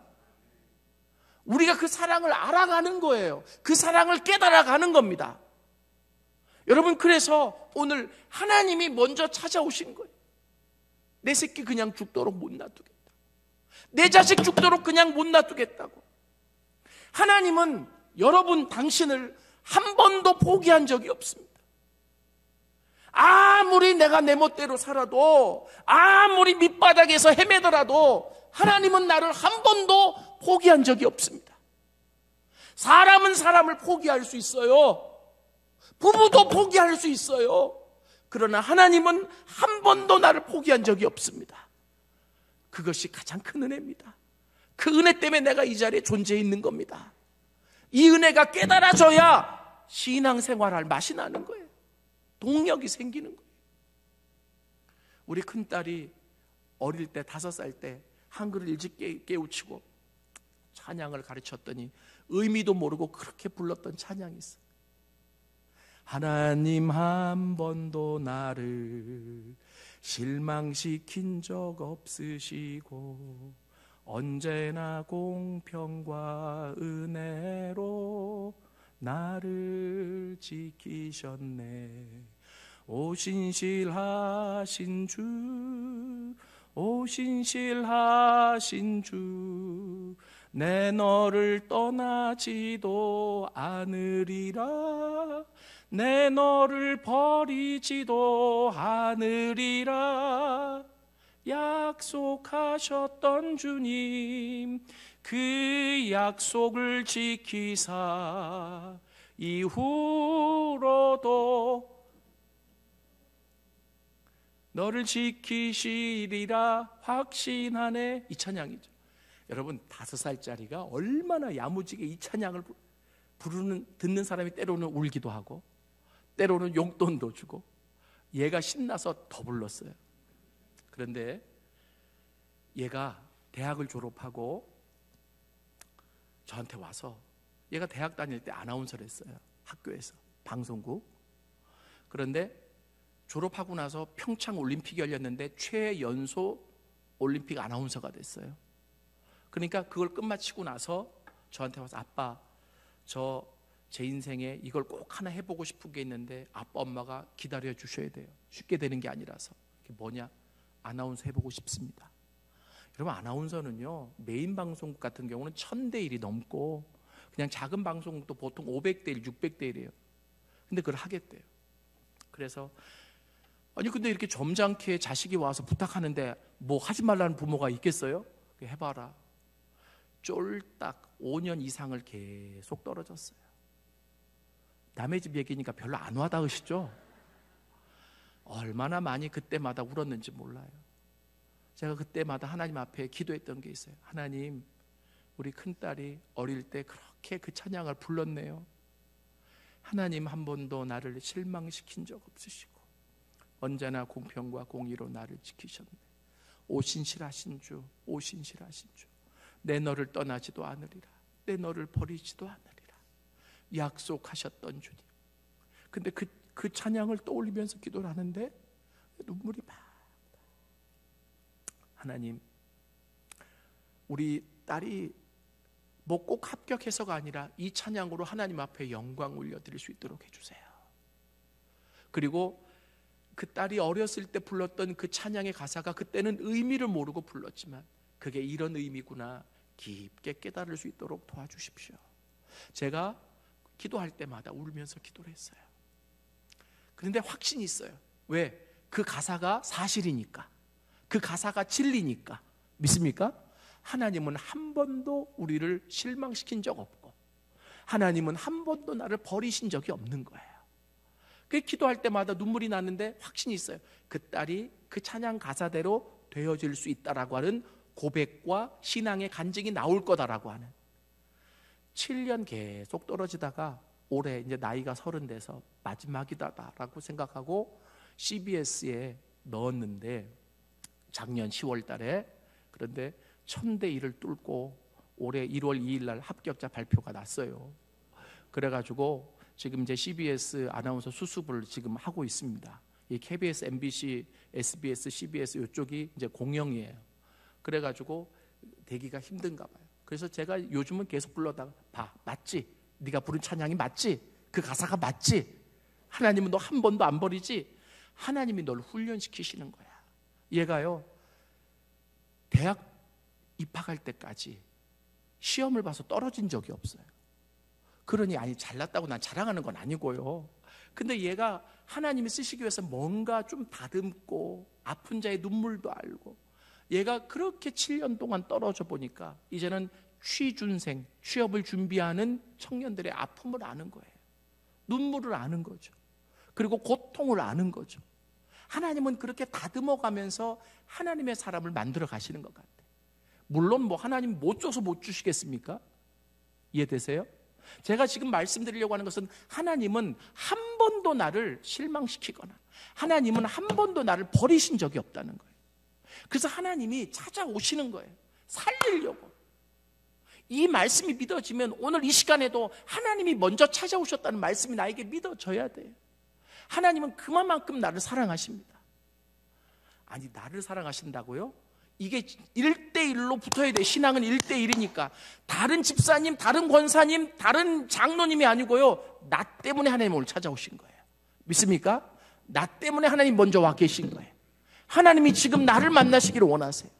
우리가 그 사랑을 알아가는 거예요. 그 사랑을 깨달아가는 겁니다. 여러분, 그래서 오늘 하나님이 먼저 찾아오신 거예요. 내 새끼 그냥 죽도록 못 놔두겠다. 내 자식 죽도록 그냥 못 놔두겠다고. 하나님은 여러분 당신을 한 번도 포기한 적이 없습니다. 아무리 내가 내 멋대로 살아도 아무리 밑바닥에서 헤매더라도 하나님은 나를 한 번도 포기한 적이 없습니다. 사람은 사람을 포기할 수 있어요. 부부도 포기할 수 있어요. 그러나 하나님은 한 번도 나를 포기한 적이 없습니다. 그것이 가장 큰 은혜입니다. 그 은혜 때문에 내가 이 자리에 존재해 있는 겁니다. 이 은혜가 깨달아져야 신앙생활할 맛이 나는 거예요. 동력이 생기는 거예요. 우리 큰딸이 어릴 때 5살 때 한글을 일찍 깨우치고 찬양을 가르쳤더니 의미도 모르고 그렇게 불렀던 찬양이 있어요. 하나님 한 번도 나를 실망시킨 적 없으시고 언제나 공평과 은혜로 나를 지키셨네. 오 신실하신 주, 오 신실하신 주, 내 너를 떠나지도 않으리라, 내 너를 버리지도 않으리라. 약속하셨던 주님, 그 약속을 지키사 이후로도 너를 지키시리라 확신하네. 이 찬양이죠. 여러분 5살짜리가 얼마나 야무지게 이 찬양을 듣는 사람이 때로는 울기도 하고 때로는 용돈도 주고, 얘가 신나서 더 불렀어요. 그런데 얘가 대학을 졸업하고 저한테 와서, 얘가 대학 다닐 때 아나운서를 했어요. 학교에서 방송국. 그런데 졸업하고 나서 평창 올림픽이 열렸는데 최연소 올림픽 아나운서가 됐어요. 그러니까 그걸 끝마치고 나서 저한테 와서, 아빠 제 인생에 이걸 꼭 하나 해보고 싶은 게 있는데 아빠 엄마가 기다려 주셔야 돼요. 쉽게 되는 게 아니라서. 그게 뭐냐? 아나운서 해보고 싶습니다. 여러분 아나운서는요, 메인 방송국 같은 경우는 1000대 1이 넘고 그냥 작은 방송국도 보통 500대 1, 600대 1이에요. 근데 그걸 하겠대요. 그래서 아니 근데 이렇게 점잖게 자식이 와서 부탁하는데 뭐 하지 말라는 부모가 있겠어요? 해봐라. 쫄딱 5년 이상을 계속 떨어졌어요. 남의 집 얘기니까 별로 안 와닿으시죠? 얼마나 많이 그때마다 울었는지 몰라요. 제가 그때마다 하나님 앞에 기도했던 게 있어요. 하나님, 우리 큰딸이 어릴 때 그렇게 그 찬양을 불렀네요. 하나님 한 번도 나를 실망시킨 적 없으시고 언제나 공평과 공의로 나를 지키셨네. 오 신실하신 주, 오 신실하신 주, 내 너를 떠나지도 않으리라, 내 너를 버리지도 않으리라 약속하셨던 주님. 근데 그 찬양을 떠올리면서 기도를 하는데 눈물이 막, 하나님, 우리 딸이 뭐 꼭 합격해서가 아니라 이 찬양으로 하나님 앞에 영광 올려드릴 수 있도록 해주세요. 그리고 그 딸이 어렸을 때 불렀던 그 찬양의 가사가 그때는 의미를 모르고 불렀지만 그게 이런 의미구나 깊게 깨달을 수 있도록 도와주십시오. 제가 기도할 때마다 울면서 기도를 했어요. 그런데 확신이 있어요. 왜? 그 가사가 사실이니까, 그 가사가 진리니까. 믿습니까? 하나님은 한 번도 우리를 실망시킨 적 없고 하나님은 한 번도 나를 버리신 적이 없는 거예요. 그 기도할 때마다 눈물이 나는데 확신이 있어요. 그 딸이 그 찬양 가사대로 되어질 수 있다라고 하는 고백과 신앙의 간증이 나올 거다라고 하는. 7년 계속 떨어지다가 올해 이제 나이가 30 돼서 마지막이다라고 생각하고 CBS에 넣었는데 작년 10월 달에, 그런데 1000대 1을 뚫고 올해 1월 2일 날 합격자 발표가 났어요. 그래가지고 지금 이제 CBS 아나운서 수습을 지금 하고 있습니다. 이 KBS, MBC, SBS, CBS 이쪽이 이제 공영이에요. 그래가지고 되기가 힘든가 봐요. 그래서 제가 요즘은 계속 불러다가, 봐, 맞지? 네가 부른 찬양이 맞지? 그 가사가 맞지? 하나님은 너 한 번도 안 버리지? 하나님이 널 훈련시키시는 거야. 얘가요, 대학 입학할 때까지 시험을 봐서 떨어진 적이 없어요. 그러니 아니 잘났다고 난 자랑하는 건 아니고요. 근데 얘가 하나님이 쓰시기 위해서 뭔가 좀 다듬고 아픈 자의 눈물도 알고, 얘가 그렇게 7년 동안 떨어져 보니까 이제는 취준생, 취업을 준비하는 청년들의 아픔을 아는 거예요. 눈물을 아는 거죠. 그리고 고통을 아는 거죠. 하나님은 그렇게 다듬어가면서 하나님의 사람을 만들어 가시는 것 같아요. 물론 뭐 하나님 못 줘서 못 주시겠습니까? 이해되세요? 제가 지금 말씀드리려고 하는 것은 하나님은 한 번도 나를 실망시키거나 하나님은 한 번도 나를 버리신 적이 없다는 거예요. 그래서 하나님이 찾아오시는 거예요. 살리려고. 이 말씀이 믿어지면 오늘 이 시간에도 하나님이 먼저 찾아오셨다는 말씀이 나에게 믿어져야 돼요. 하나님은 그만큼 나를 사랑하십니다. 아니, 나를 사랑하신다고요? 이게 1대1로 붙어야 돼. 신앙은 1대1이니까. 다른 집사님, 다른 권사님, 다른 장로님이 아니고요, 나 때문에 하나님 오늘 찾아오신 거예요. 믿습니까? 나 때문에 하나님 먼저 와 계신 거예요. 하나님이 지금 나를 만나시기를 원하세요.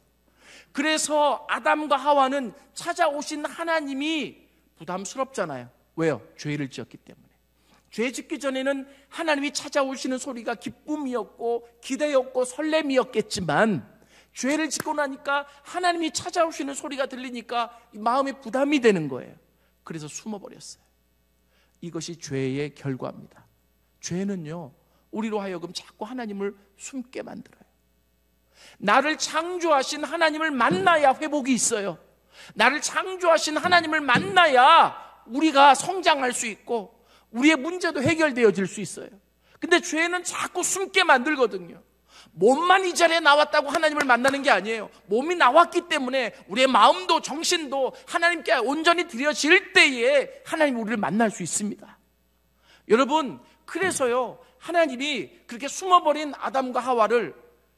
그래서 아담과 하와는 찾아오신 하나님이 부담스럽잖아요. 왜요? 죄를 지었기 때문에. 죄 짓기 전에는 하나님이 찾아오시는 소리가 기쁨이었고 기대였고 설렘이었겠지만, 죄를 짓고 나니까 하나님이 찾아오시는 소리가 들리니까 마음에 부담이 되는 거예요. 그래서 숨어버렸어요. 이것이 죄의 결과입니다. 죄는요, 우리로 하여금 자꾸 하나님을 숨게 만들어요. 나를 창조하신 하나님을 만나야 회복이 있어요. 나를 창조하신 하나님을 만나야 우리가 성장할 수 있고 우리의 문제도 해결되어질 수 있어요. 근데 죄는 자꾸 숨게 만들거든요. 몸만 이 자리에 나왔다고 하나님을 만나는 게 아니에요. 몸이 나왔기 때문에 우리의 마음도 정신도 하나님께 온전히 드려질 때에 하나님 우리를 만날 수 있습니다. 여러분, 그래서요, 하나님이 그렇게 숨어버린 아담과 하와를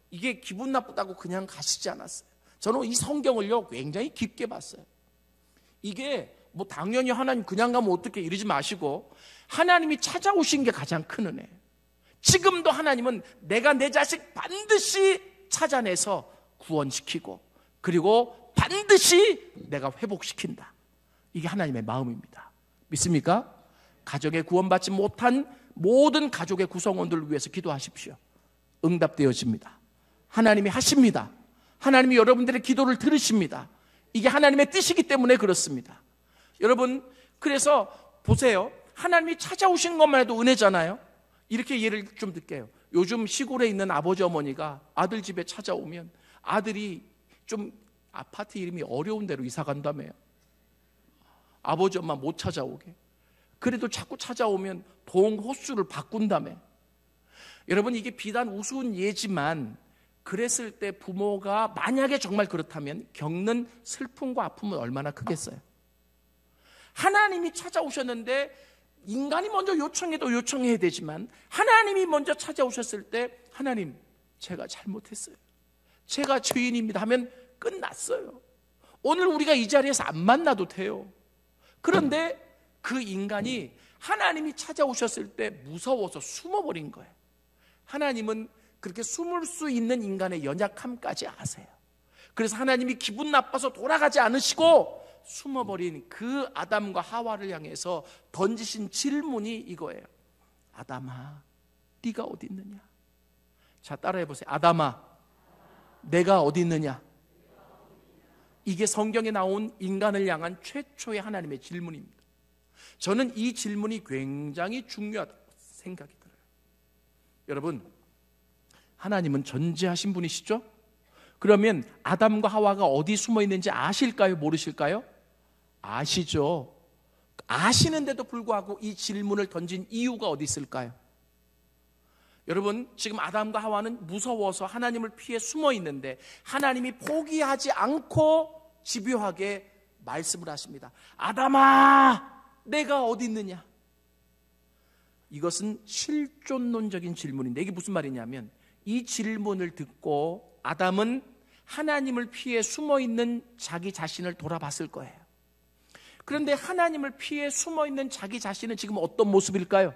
이게 기분 나쁘다고 그냥 가시지 않았어요. 저는 이 성경을요, 굉장히 깊게 봤어요. 이게 뭐 당연히 하나님 그냥 가면 어떻게 이러지 마시고, 하나님이 찾아오신 게 가장 큰 은혜예요. 지금도 하나님은 내가 내 자식 반드시 찾아내서 구원시키고, 그리고 반드시 내가 회복시킨다. 이게 하나님의 마음입니다. 믿습니까? 가정에 구원받지 못한 모든 가족의 구성원들을 위해서 기도하십시오. 응답되어집니다. 하나님이 하십니다. 하나님이 여러분들의 기도를 들으십니다. 이게 하나님의 뜻이기 때문에 그렇습니다. 여러분, 그래서 보세요. 하나님이 찾아오신 것만 해도 은혜잖아요. 이렇게 예를 좀 들게요. 요즘 시골에 있는 아버지 어머니가 아들 집에 찾아오면 아들이 좀 아파트 이름이 어려운 데로 이사 간다며요. 아버지 엄마 못 찾아오게. 그래도 자꾸 찾아오면 봉 호수를 바꾼다며. 여러분, 이게 비단 우스운 예지만 그랬을 때 부모가 만약에 정말 그렇다면 겪는 슬픔과 아픔은 얼마나 크겠어요. 하나님이 찾아오셨는데 인간이 먼저 요청해도 요청해야 되지만 하나님이 먼저 찾아오셨을 때, 하나님, 제가 잘못했어요, 제가 죄인입니다 하면 끝났어요. 오늘 우리가 이 자리에서 안 만나도 돼요. 그런데 그 인간이 하나님이 찾아오셨을 때 무서워서 숨어버린 거예요. 하나님은 그렇게 숨을 수 있는 인간의 연약함까지 아세요. 그래서 하나님이 기분 나빠서 돌아가지 않으시고 숨어버린 그 아담과 하와를 향해서 던지신 질문이 이거예요. 아담아, 네가 어디 있느냐? 자, 따라해보세요. 아담아, 내가 어디 있느냐? 이게 성경에 나온 인간을 향한 최초의 하나님의 질문입니다. 저는 이 질문이 굉장히 중요하다고 생각이 들어요. 여러분, 하나님은 전지하신 분이시죠? 그러면 아담과 하와가 어디 숨어 있는지 아실까요? 모르실까요? 아시죠? 아시는데도 불구하고 이 질문을 던진 이유가 어디 있을까요? 여러분, 지금 아담과 하와는 무서워서 하나님을 피해 숨어 있는데 하나님이 포기하지 않고 집요하게 말씀을 하십니다. 아담아, 내가 어디 있느냐? 이것은 실존론적인 질문인데, 이게 무슨 말이냐면, 이 질문을 듣고 아담은 하나님을 피해 숨어있는 자기 자신을 돌아봤을 거예요. 그런데 하나님을 피해 숨어있는 자기 자신은 지금 어떤 모습일까요?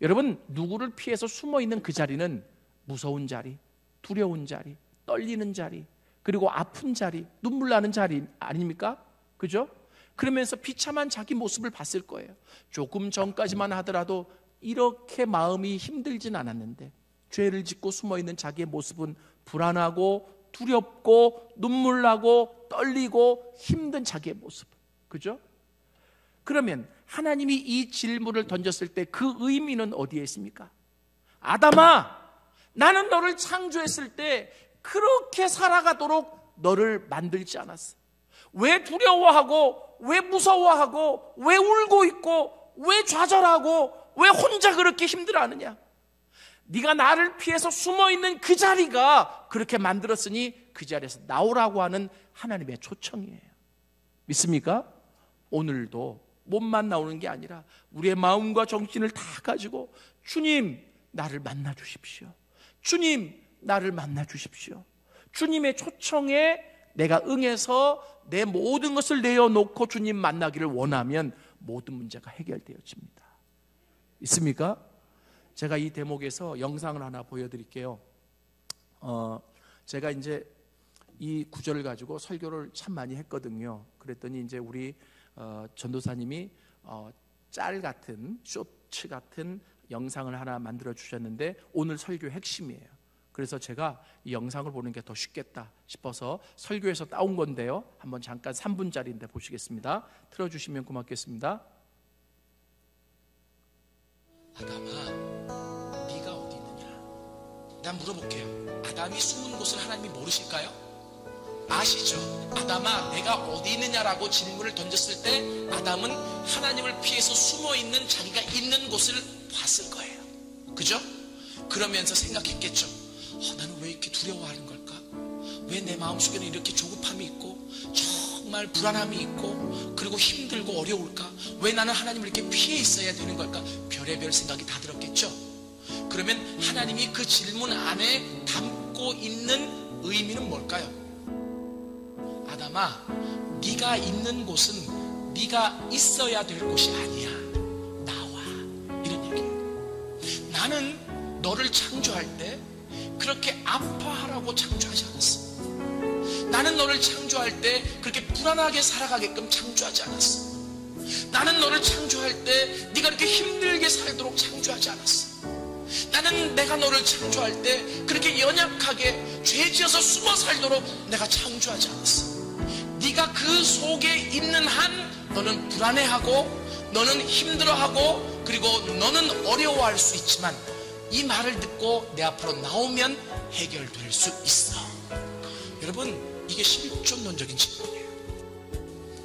여러분, 누구를 피해서 숨어있는 그 자리는 무서운 자리, 두려운 자리, 떨리는 자리, 그리고 아픈 자리, 눈물 나는 자리 아닙니까? 그죠? 그러면서 비참한 자기 모습을 봤을 거예요. 조금 전까지만 하더라도 이렇게 마음이 힘들진 않았는데 죄를 짓고 숨어있는 자기의 모습은 불안하고 두렵고 눈물 나고 떨리고 힘든 자기의 모습. 그죠? 그러면 하나님이 이 질문을 던졌을 때 그 의미는 어디에 있습니까? 아담아, 나는 너를 창조했을 때 그렇게 살아가도록 너를 만들지 않았어. 왜 두려워하고, 왜 무서워하고, 왜 울고 있고, 왜 좌절하고, 왜 혼자 그렇게 힘들어하느냐? 네가 나를 피해서 숨어있는 그 자리가 그렇게 만들었으니 그 자리에서 나오라고 하는 하나님의 초청이에요. 믿습니까? 오늘도 몸만 나오는 게 아니라 우리의 마음과 정신을 다 가지고 주님 나를 만나 주십시오. 주님 나를 만나 주십시오. 주님의 초청에 내가 응해서 내 모든 것을 내어놓고 주님 만나기를 원하면 모든 문제가 해결되어집니다. 있습니까? 제가 이 대목에서 영상을 하나 보여드릴게요. 제가 이제 이 구절을 가지고 설교를 참 많이 했거든요. 그랬더니 이제 우리 전도사님이 짤 같은 쇼츠 같은 영상을 하나 만들어 주셨는데 오늘 설교의 핵심이에요. 그래서 제가 이 영상을 보는 게 더 쉽겠다 싶어서 설교에서 따온 건데요. 한번 잠깐 3분짜리인데 보시겠습니다. 틀어주시면 고맙겠습니다. 아담아, 네가 어디 있느냐? 난 물어볼게요. 아담이 숨은 곳을 하나님이 모르실까요? 아시죠? 아담아, 내가 어디 있느냐라고 질문을 던졌을 때 아담은 하나님을 피해서 숨어있는 자기가 있는 곳을 봤을 거예요. 그죠? 그러면서 생각했겠죠. 나는 왜 이렇게 두려워하는 걸까? 왜 내 마음속에는 이렇게 조급함이 있고 정말 불안함이 있고 그리고 힘들고 어려울까? 왜 나는 하나님을 이렇게 피해 있어야 되는 걸까? 별의별 생각이 다 들었겠죠? 그러면 하나님이 그 질문 안에 담고 있는 의미는 뭘까요? 아담아, 네가 있는 곳은 네가 있어야 될 곳이 아니야. 나와. 이런 얘기예요. 나는 너를 창조할 때 그렇게 아파하라고 창조하지 않았어. 나는 너를 창조할 때 그렇게 불안하게 살아가게끔 창조하지 않았어. 나는 너를 창조할 때 네가 이렇게 힘들게 살도록 창조하지 않았어. 나는 내가 너를 창조할 때 그렇게 연약하게 죄지어서 숨어 살도록 내가 창조하지 않았어. 네가 그 속에 있는 한 너는 불안해하고 너는 힘들어하고 그리고 너는 어려워할 수 있지만 이 말을 듣고 내 앞으로 나오면 해결될 수 있어. 여러분, 이게 실존론적인 질문이에요.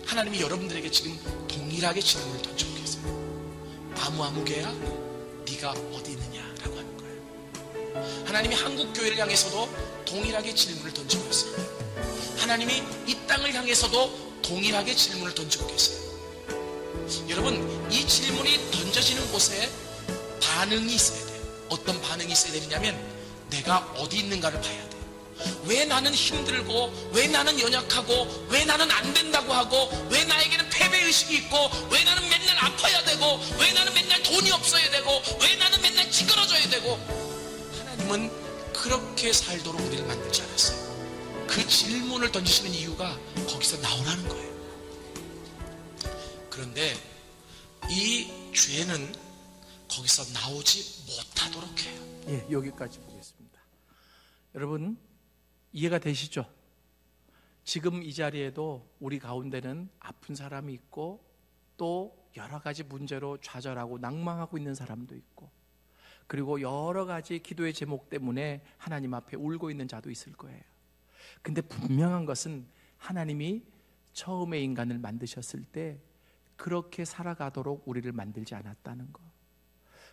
하나님이 여러분들에게 지금 동일하게 질문을 던지고 계세요. 아무개야, 네가 어디 있느냐라고 하는 거예요. 하나님이 한국교회를 향해서도 동일하게 질문을 던지고 있어요. 하나님이 이 땅을 향해서도 동일하게 질문을 던지고 계세요. 여러분, 이 질문이 던져지는 곳에 반응이 있어야 돼요. 어떤 반응이 있어야 되느냐면 내가 어디 있는가를 봐야 돼요. 왜 나는 힘들고 왜 나는 연약하고 왜 나는 안 된다고 하고 왜 나에게는 패배의식이 있고 왜 나는 맨날 아파야 되고 왜 나는 맨날 돈이 없어야 되고 왜 나는 맨날 찌그러져야 되고. 하나님은 그렇게 살도록 우리를 만들지 않았어요. 그 질문을 던지시는 이유가 거기서 나오라는 거예요. 그런데 이 죄는 거기서 나오지 못하도록 해요. 예, 여기까지 보겠습니다. 여러분, 이해가 되시죠? 지금 이 자리에도 우리 가운데는 아픈 사람이 있고 또 여러 가지 문제로 좌절하고 낭망하고 있는 사람도 있고 그리고 여러 가지 기도의 제목 때문에 하나님 앞에 울고 있는 자도 있을 거예요. 근데 분명한 것은 하나님이 처음에 인간을 만드셨을 때 그렇게 살아가도록 우리를 만들지 않았다는 것.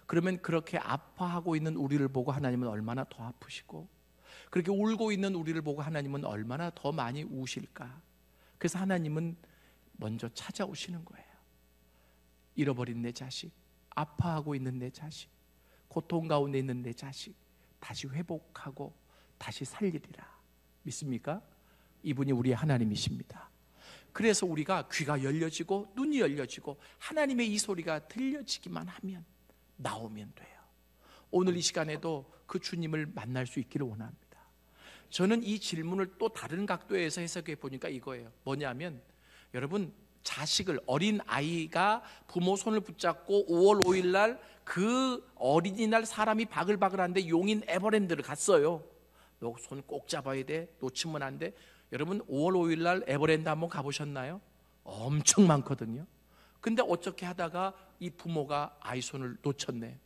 그러면 그렇게 아파하고 있는 우리를 보고 하나님은 얼마나 더 아프시고 그렇게 울고 있는 우리를 보고 하나님은 얼마나 더 많이 우실까. 그래서 하나님은 먼저 찾아오시는 거예요. 잃어버린 내 자식, 아파하고 있는 내 자식, 고통 가운데 있는 내 자식 다시 회복하고 다시 살리리라. 믿습니까? 이분이 우리의 하나님이십니다. 그래서 우리가 귀가 열려지고 눈이 열려지고 하나님의 이 소리가 들려지기만 하면 나오면 돼요. 오늘 이 시간에도 그 주님을 만날 수 있기를 원합니다. 저는 이 질문을 또 다른 각도에서 해석해 보니까 이거예요. 뭐냐면 여러분, 자식을, 어린 아이가 부모 손을 붙잡고 5월 5일 날 그 어린이날 사람이 바글바글한데 용인 에버랜드를 갔어요. 너 손 꼭 잡아야 돼. 놓치면 안 돼. 여러분, 5월 5일 날 에버랜드 한번 가보셨나요? 엄청 많거든요. 근데 어떻게 하다가 이 부모가 아이 손을 놓쳤네.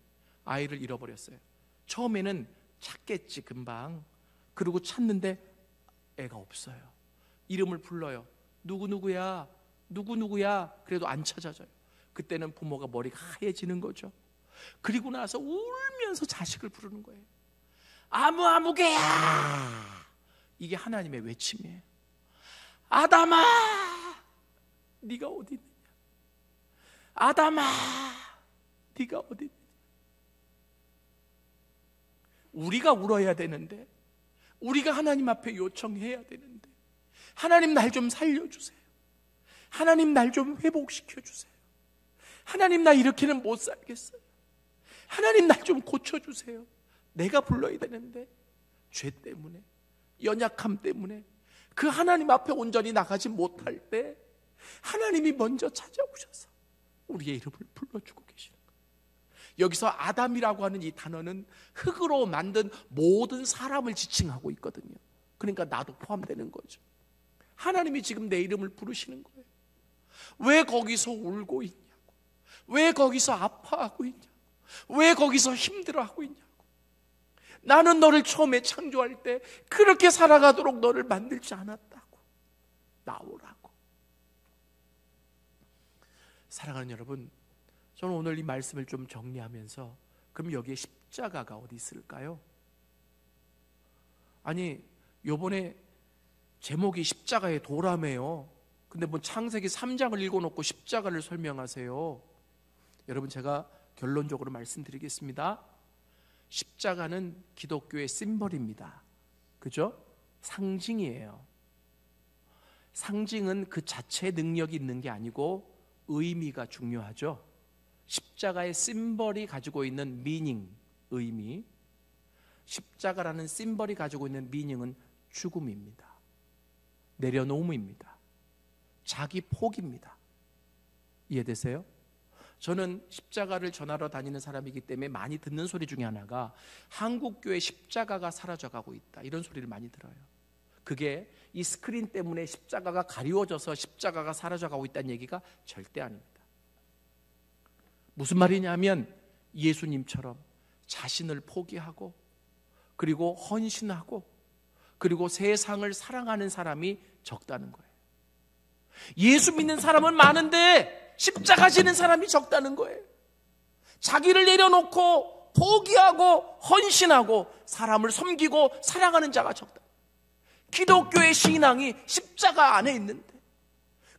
아이를 잃어버렸어요. 처음에는 찾겠지 금방. 그리고 찾는데 애가 없어요. 이름을 불러요. 누구누구야, 누구누구야. 그래도 안 찾아져요. 그때는 부모가 머리가 하얘지는 거죠. 그리고 나서 울면서 자식을 부르는 거예요. 아무개야. 이게 하나님의 외침이에요. 아담아, 네가 어디 있느냐? 아담아, 네가 어디 있느냐? 우리가 울어야 되는데, 우리가 하나님 앞에 요청해야 되는데, 하나님 날 좀 살려주세요. 하나님 날 좀 회복시켜주세요. 하나님 나 이렇게는 못 살겠어요. 하나님 날 좀 고쳐주세요. 내가 불러야 되는데 죄 때문에, 연약함 때문에 그 하나님 앞에 온전히 나가지 못할 때 하나님이 먼저 찾아오셔서 우리의 이름을 불러주고 계시는 거예요. 여기서 아담이라고 하는 이 단어는 흙으로 만든 모든 사람을 지칭하고 있거든요. 그러니까 나도 포함되는 거죠. 하나님이 지금 내 이름을 부르시는 거예요. 왜 거기서 울고 있냐고, 왜 거기서 아파하고 있냐고, 왜 거기서 힘들어하고 있냐고. 나는 너를 처음에 창조할 때 그렇게 살아가도록 너를 만들지 않았다고. 나오라고. 사랑하는 여러분, 저는 오늘 이 말씀을 좀 정리하면서, 그럼 여기에 십자가가 어디 있을까요? 아니, 요번에 제목이 십자가의 도라매요. 근데 뭐 창세기 3장을 읽어놓고 십자가를 설명하세요. 여러분, 제가 결론적으로 말씀드리겠습니다. 십자가는 기독교의 심벌입니다. 그죠? 상징이에요. 상징은 그 자체의 능력이 있는 게 아니고 의미가 중요하죠. 십자가의 심벌이 가지고 있는 미닝, 의미, 십자가라는 심벌이 가지고 있는 미닝은 죽음입니다. 내려놓음입니다. 자기 포기입니다. 이해되세요? 저는 십자가를 전하러 다니는 사람이기 때문에 많이 듣는 소리 중에 하나가 한국교회 십자가가 사라져가고 있다, 이런 소리를 많이 들어요. 그게 이 스크린 때문에 십자가가 가리워져서 십자가가 사라져가고 있다는 얘기가 절대 아닙니다. 무슨 말이냐면 예수님처럼 자신을 포기하고 그리고 헌신하고 그리고 세상을 사랑하는 사람이 적다는 거예요. 예수 믿는 사람은 많은데 십자가 지는 사람이 적다는 거예요. 자기를 내려놓고 포기하고 헌신하고 사람을 섬기고 사랑하는 자가 적다. 기독교의 신앙이 십자가 안에 있는데,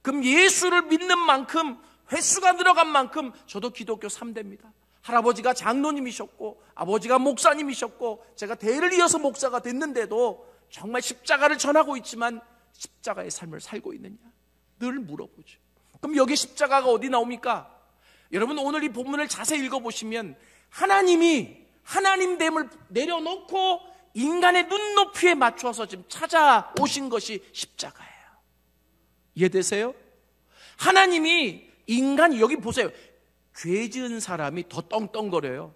그럼 예수를 믿는 만큼, 횟수가 늘어간 만큼 저도 기독교 3대입니다. 할아버지가 장로님이셨고 아버지가 목사님이셨고 제가 대를 이어서 목사가 됐는데도 정말 십자가를 전하고 있지만 십자가의 삶을 살고 있느냐 늘 물어보죠. 그럼 여기 십자가가 어디 나옵니까? 여러분, 오늘 이 본문을 자세히 읽어보시면 하나님이 하나님됨을 내려놓고 인간의 눈높이에 맞춰서 지금 찾아오신 것이 십자가예요. 이해되세요? 하나님이 인간이, 여기 보세요, 죄 지은 사람이 더 떵떵거려요.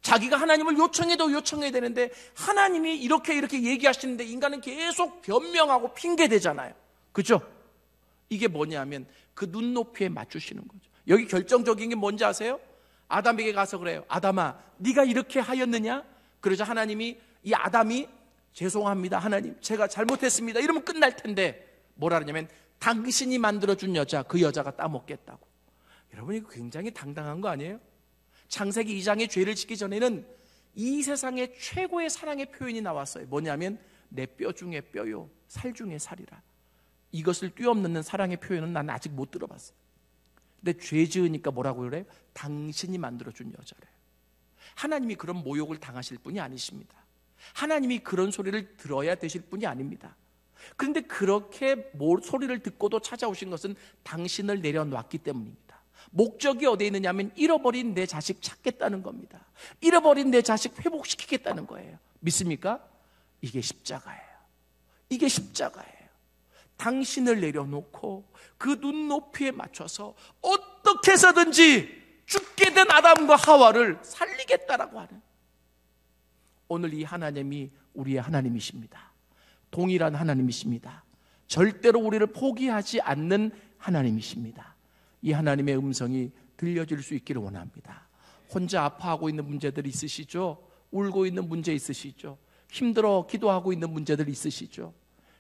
자기가 하나님을 요청해도 요청해야 되는데 하나님이 이렇게 얘기하시는데 인간은 계속 변명하고 핑계대잖아요. 그죠? 이게 뭐냐면 그 눈높이에 맞추시는 거죠. 여기 결정적인 게 뭔지 아세요? 아담에게 가서 그래요. 아담아, 네가 이렇게 하였느냐? 그러자 하나님이, 이 아담이 죄송합니다 하나님, 제가 잘못했습니다 이러면 끝날 텐데 뭐라 하냐면 당신이 만들어준 여자, 그 여자가 따먹겠다고. 여러분, 이거 굉장히 당당한 거 아니에요? 창세기 2장의 죄를 짓기 전에는 이 세상의 최고의 사랑의 표현이 나왔어요. 뭐냐면 내 뼈 중에 뼈요, 살 중에 살이라. 이것을 뛰어넘는 사랑의 표현은 난 아직 못 들어봤어요. 근데 죄 지으니까 뭐라고 그래요? 당신이 만들어준 여자래요. 하나님이 그런 모욕을 당하실 분이 아니십니다. 하나님이 그런 소리를 들어야 되실 분이 아닙니다. 그런데 그렇게 소리를 듣고도 찾아오신 것은 당신을 내려놨기 때문입니다. 목적이 어디에 있느냐면 잃어버린 내 자식 찾겠다는 겁니다. 잃어버린 내 자식 회복시키겠다는 거예요. 믿습니까? 이게 십자가예요. 이게 십자가예요. 당신을 내려놓고 그 눈높이에 맞춰서 어떻게 해서든지 죽게 된 아담과 하와를 살리겠다라고 하는, 오늘 이 하나님이 우리의 하나님이십니다. 동일한 하나님이십니다. 절대로 우리를 포기하지 않는 하나님이십니다. 이 하나님의 음성이 들려질 수 있기를 원합니다. 혼자 아파하고 있는 문제들이 있으시죠? 울고 있는 문제 있으시죠? 힘들어 기도하고 있는 문제들 있으시죠?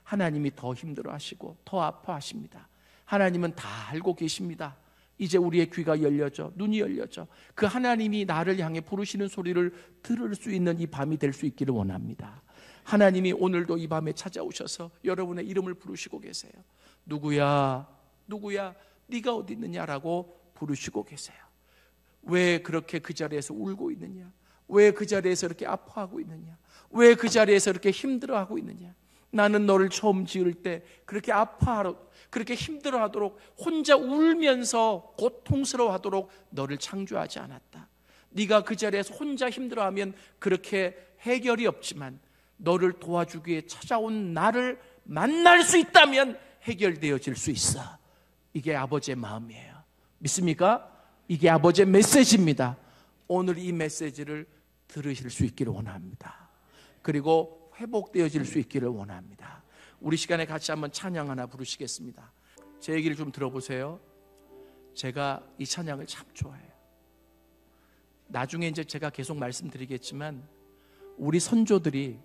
하나님이 더 힘들어하시고 더 아파하십니다. 하나님은 다 알고 계십니다. 이제 우리의 귀가 열려져, 눈이 열려져 그 하나님이 나를 향해 부르시는 소리를 들을 수 있는 이 밤이 될 수 있기를 원합니다. 하나님이 오늘도 이 밤에 찾아오셔서 여러분의 이름을 부르시고 계세요. 누구야, 누구야, 네가 어디 있느냐라고 부르시고 계세요. 왜 그렇게 그 자리에서 울고 있느냐? 왜 그 자리에서 이렇게 아파하고 있느냐? 왜 그 자리에서 이렇게 힘들어하고 있느냐? 나는 너를 처음 지을 때 그렇게 아파하도록, 그렇게 힘들어하도록, 혼자 울면서 고통스러워하도록 너를 창조하지 않았다. 네가 그 자리에서 혼자 힘들어하면 그렇게 해결이 없지만 너를 도와주기 위해 찾아온 나를 만날 수 있다면 해결되어질 수 있어. 이게 아버지의 마음이에요. 믿습니까? 이게 아버지의 메시지입니다. 오늘 이 메시지를 들으실 수 있기를 원합니다. 그리고 회복되어질 수 있기를 원합니다. 우리 시간에 같이 한번 찬양 하나 부르시겠습니다. 제 얘기를 좀 들어보세요. 제가 이 찬양을 참 좋아해요. 나중에 이제 제가 계속 말씀드리겠지만 우리 선조들이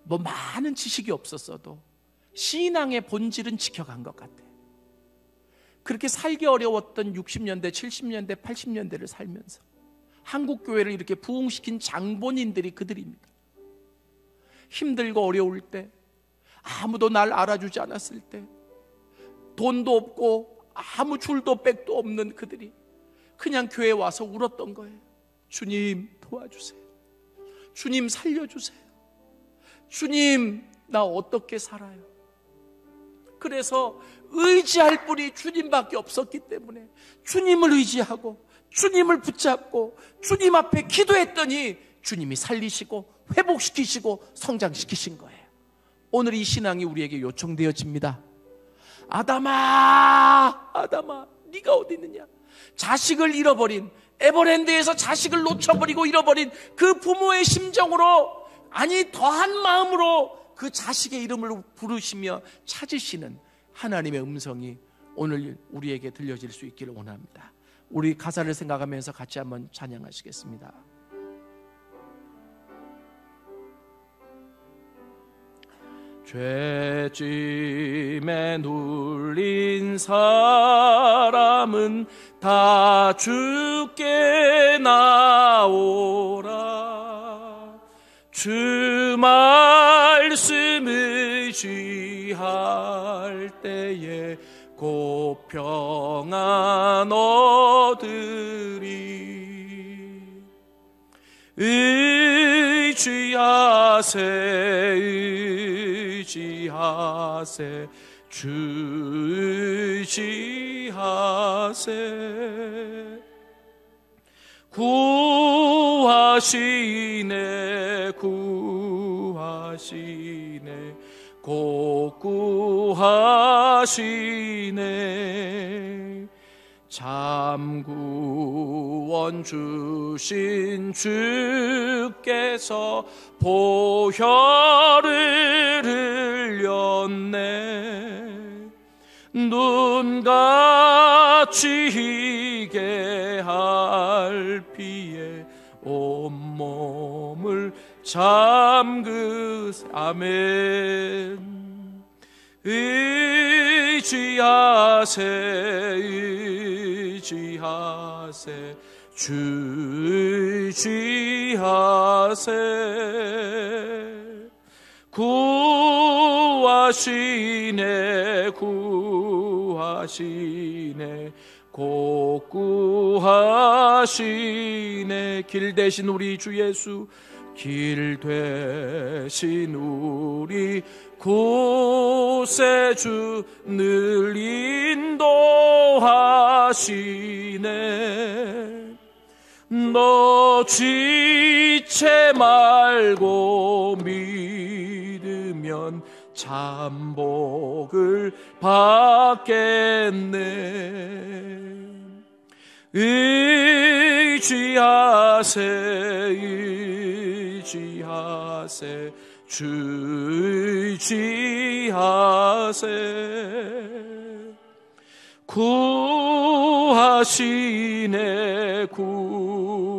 뭐 많은 지식이 없었어도 신앙의 본질은 지켜간 것 같아요. 그렇게 살기 어려웠던 60년대, 70년대, 80년대를 살면서 한국 교회를 이렇게 부흥시킨 장본인들이 그들입니다. 힘들고 어려울 때, 아무도 날 알아주지 않았을 때, 돈도 없고 아무 줄도 백도 없는 그들이 그냥 교회에 와서 울었던 거예요. 주님 도와주세요. 주님 살려주세요. 주님 나 어떻게 살아요? 그래서 의지할 분이 주님밖에 없었기 때문에 주님을 의지하고 주님을 붙잡고 주님 앞에 기도했더니 주님이 살리시고 회복시키시고 성장시키신 거예요. 오늘 이 신앙이 우리에게 요청되어집니다. 아담아, 아담아, 네가 어디 있느냐? 자식을 잃어버린, 에버랜드에서 자식을 놓쳐버리고 잃어버린 그 부모의 심정으로, 아니 더한 마음으로 그 자식의 이름을 부르시며 찾으시는 하나님의 음성이 오늘 우리에게 들려질 수 있기를 원합니다. 우리 가사를 생각하면서 같이 한번 찬양하시겠습니다. 죄짐에 눌린 사람은 다 주께 나오라. 주 말씀 의지할 때에 곧 평안 얻으리. 의지하세 의지하세 주 의지하세. 구하시네 구하시네 곧 구하시네. 참 구원 주신 주께서 보혈을 흘렸네. 눈같이 희게 할 피에 온몸을 잠그세. 아멘. 의지하세 의지하세 주 의지하세. 구하시네 구하시네 곧 구하시네. 길 대신 우리 주 예수, 길 되신 우리 구세주 늘 인도하시네. 너 지체 말고 믿으면 참 복을 받겠네. 의지하세 의지하세 주 의지하세. 구하시네 구하시네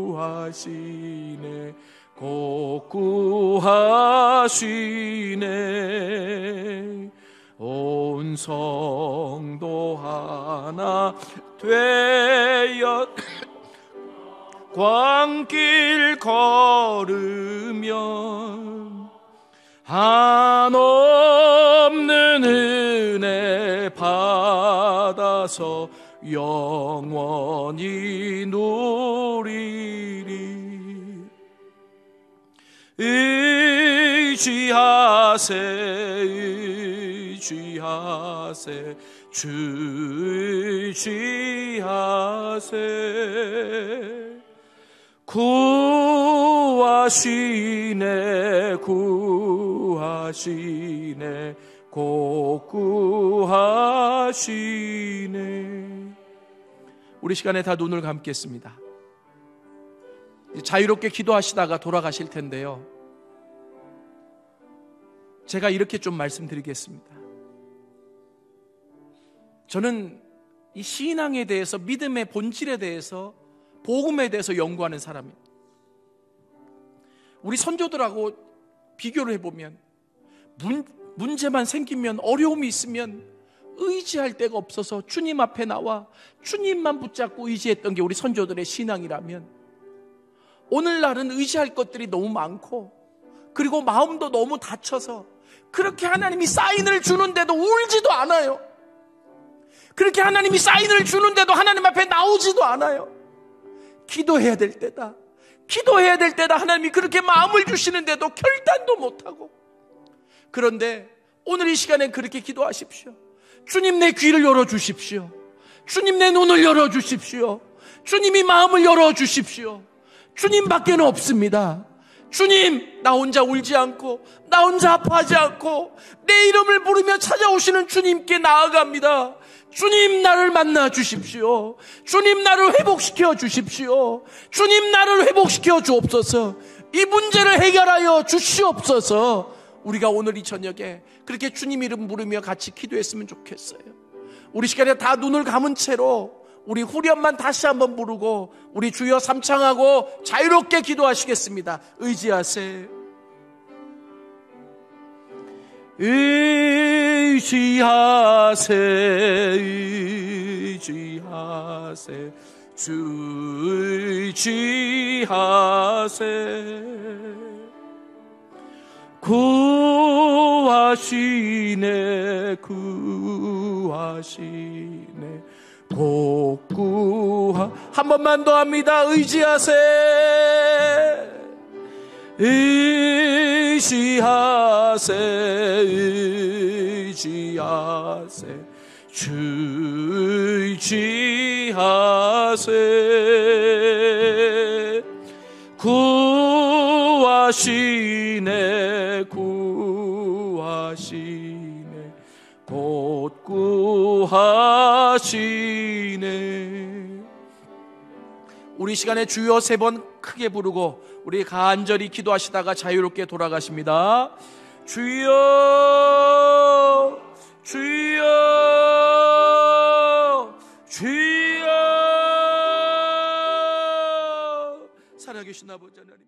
곧 구하시네. 온 성도 하나 되어 광길 걸으면 한없는 은혜 받아 주셔서 영원히 누리리. 의지하세 의지하세 주 의지하세. 구하시네 구하시네 곧 구하시네. 우리 시간에 다 눈을 감겠습니다. 자유롭게 기도하시다가 돌아가실 텐데요, 제가 이렇게 좀 말씀드리겠습니다. 저는 이 신앙에 대해서, 믿음의 본질에 대해서, 복음에 대해서 연구하는 사람입니다. 우리 선조들하고 비교를 해보면 문제만 생기면, 어려움이 있으면 의지할 데가 없어서 주님 앞에 나와 주님만 붙잡고 의지했던 게 우리 선조들의 신앙이라면, 오늘날은 의지할 것들이 너무 많고 그리고 마음도 너무 다쳐서 그렇게 하나님이 사인을 주는데도 울지도 않아요. 그렇게 하나님이 사인을 주는데도 하나님 앞에 나오지도 않아요. 기도해야 될 때다, 기도해야 될 때다 하나님이 그렇게 마음을 주시는데도 결단도 못하고. 그런데 오늘 이 시간에 그렇게 기도하십시오. 주님, 내 귀를 열어주십시오. 주님, 내 눈을 열어주십시오. 주님이 마음을 열어주십시오. 주님밖에는 없습니다. 주님, 나 혼자 울지 않고 나 혼자 아파하지 않고 내 이름을 부르며 찾아오시는 주님께 나아갑니다. 주님, 나를 만나 주십시오. 주님, 나를 회복시켜 주십시오. 주님, 나를 회복시켜 주옵소서. 이 문제를 해결하여 주시옵소서. 우리가 오늘 이 저녁에 그렇게 주님 이름 부르며 같이 기도했으면 좋겠어요. 우리 시간에 다 눈을 감은 채로 우리 후렴만 다시 한번 부르고 우리 주여 삼창하고 자유롭게 기도하시겠습니다. 의지하세 의지하세 의지하세 주 의지하세. 구하시네 구하시네 곧 한 번만 더 합니다. 의지하세 의지하세 의지하세 주 의지하세. 구하시네 구하시네 곧 구하시네. 우리 시간에 주여 3번 크게 부르고 우리 간절히 기도하시다가 자유롭게 돌아가십니다. 주여 주여 주여. 살아계신 아버지 하나님,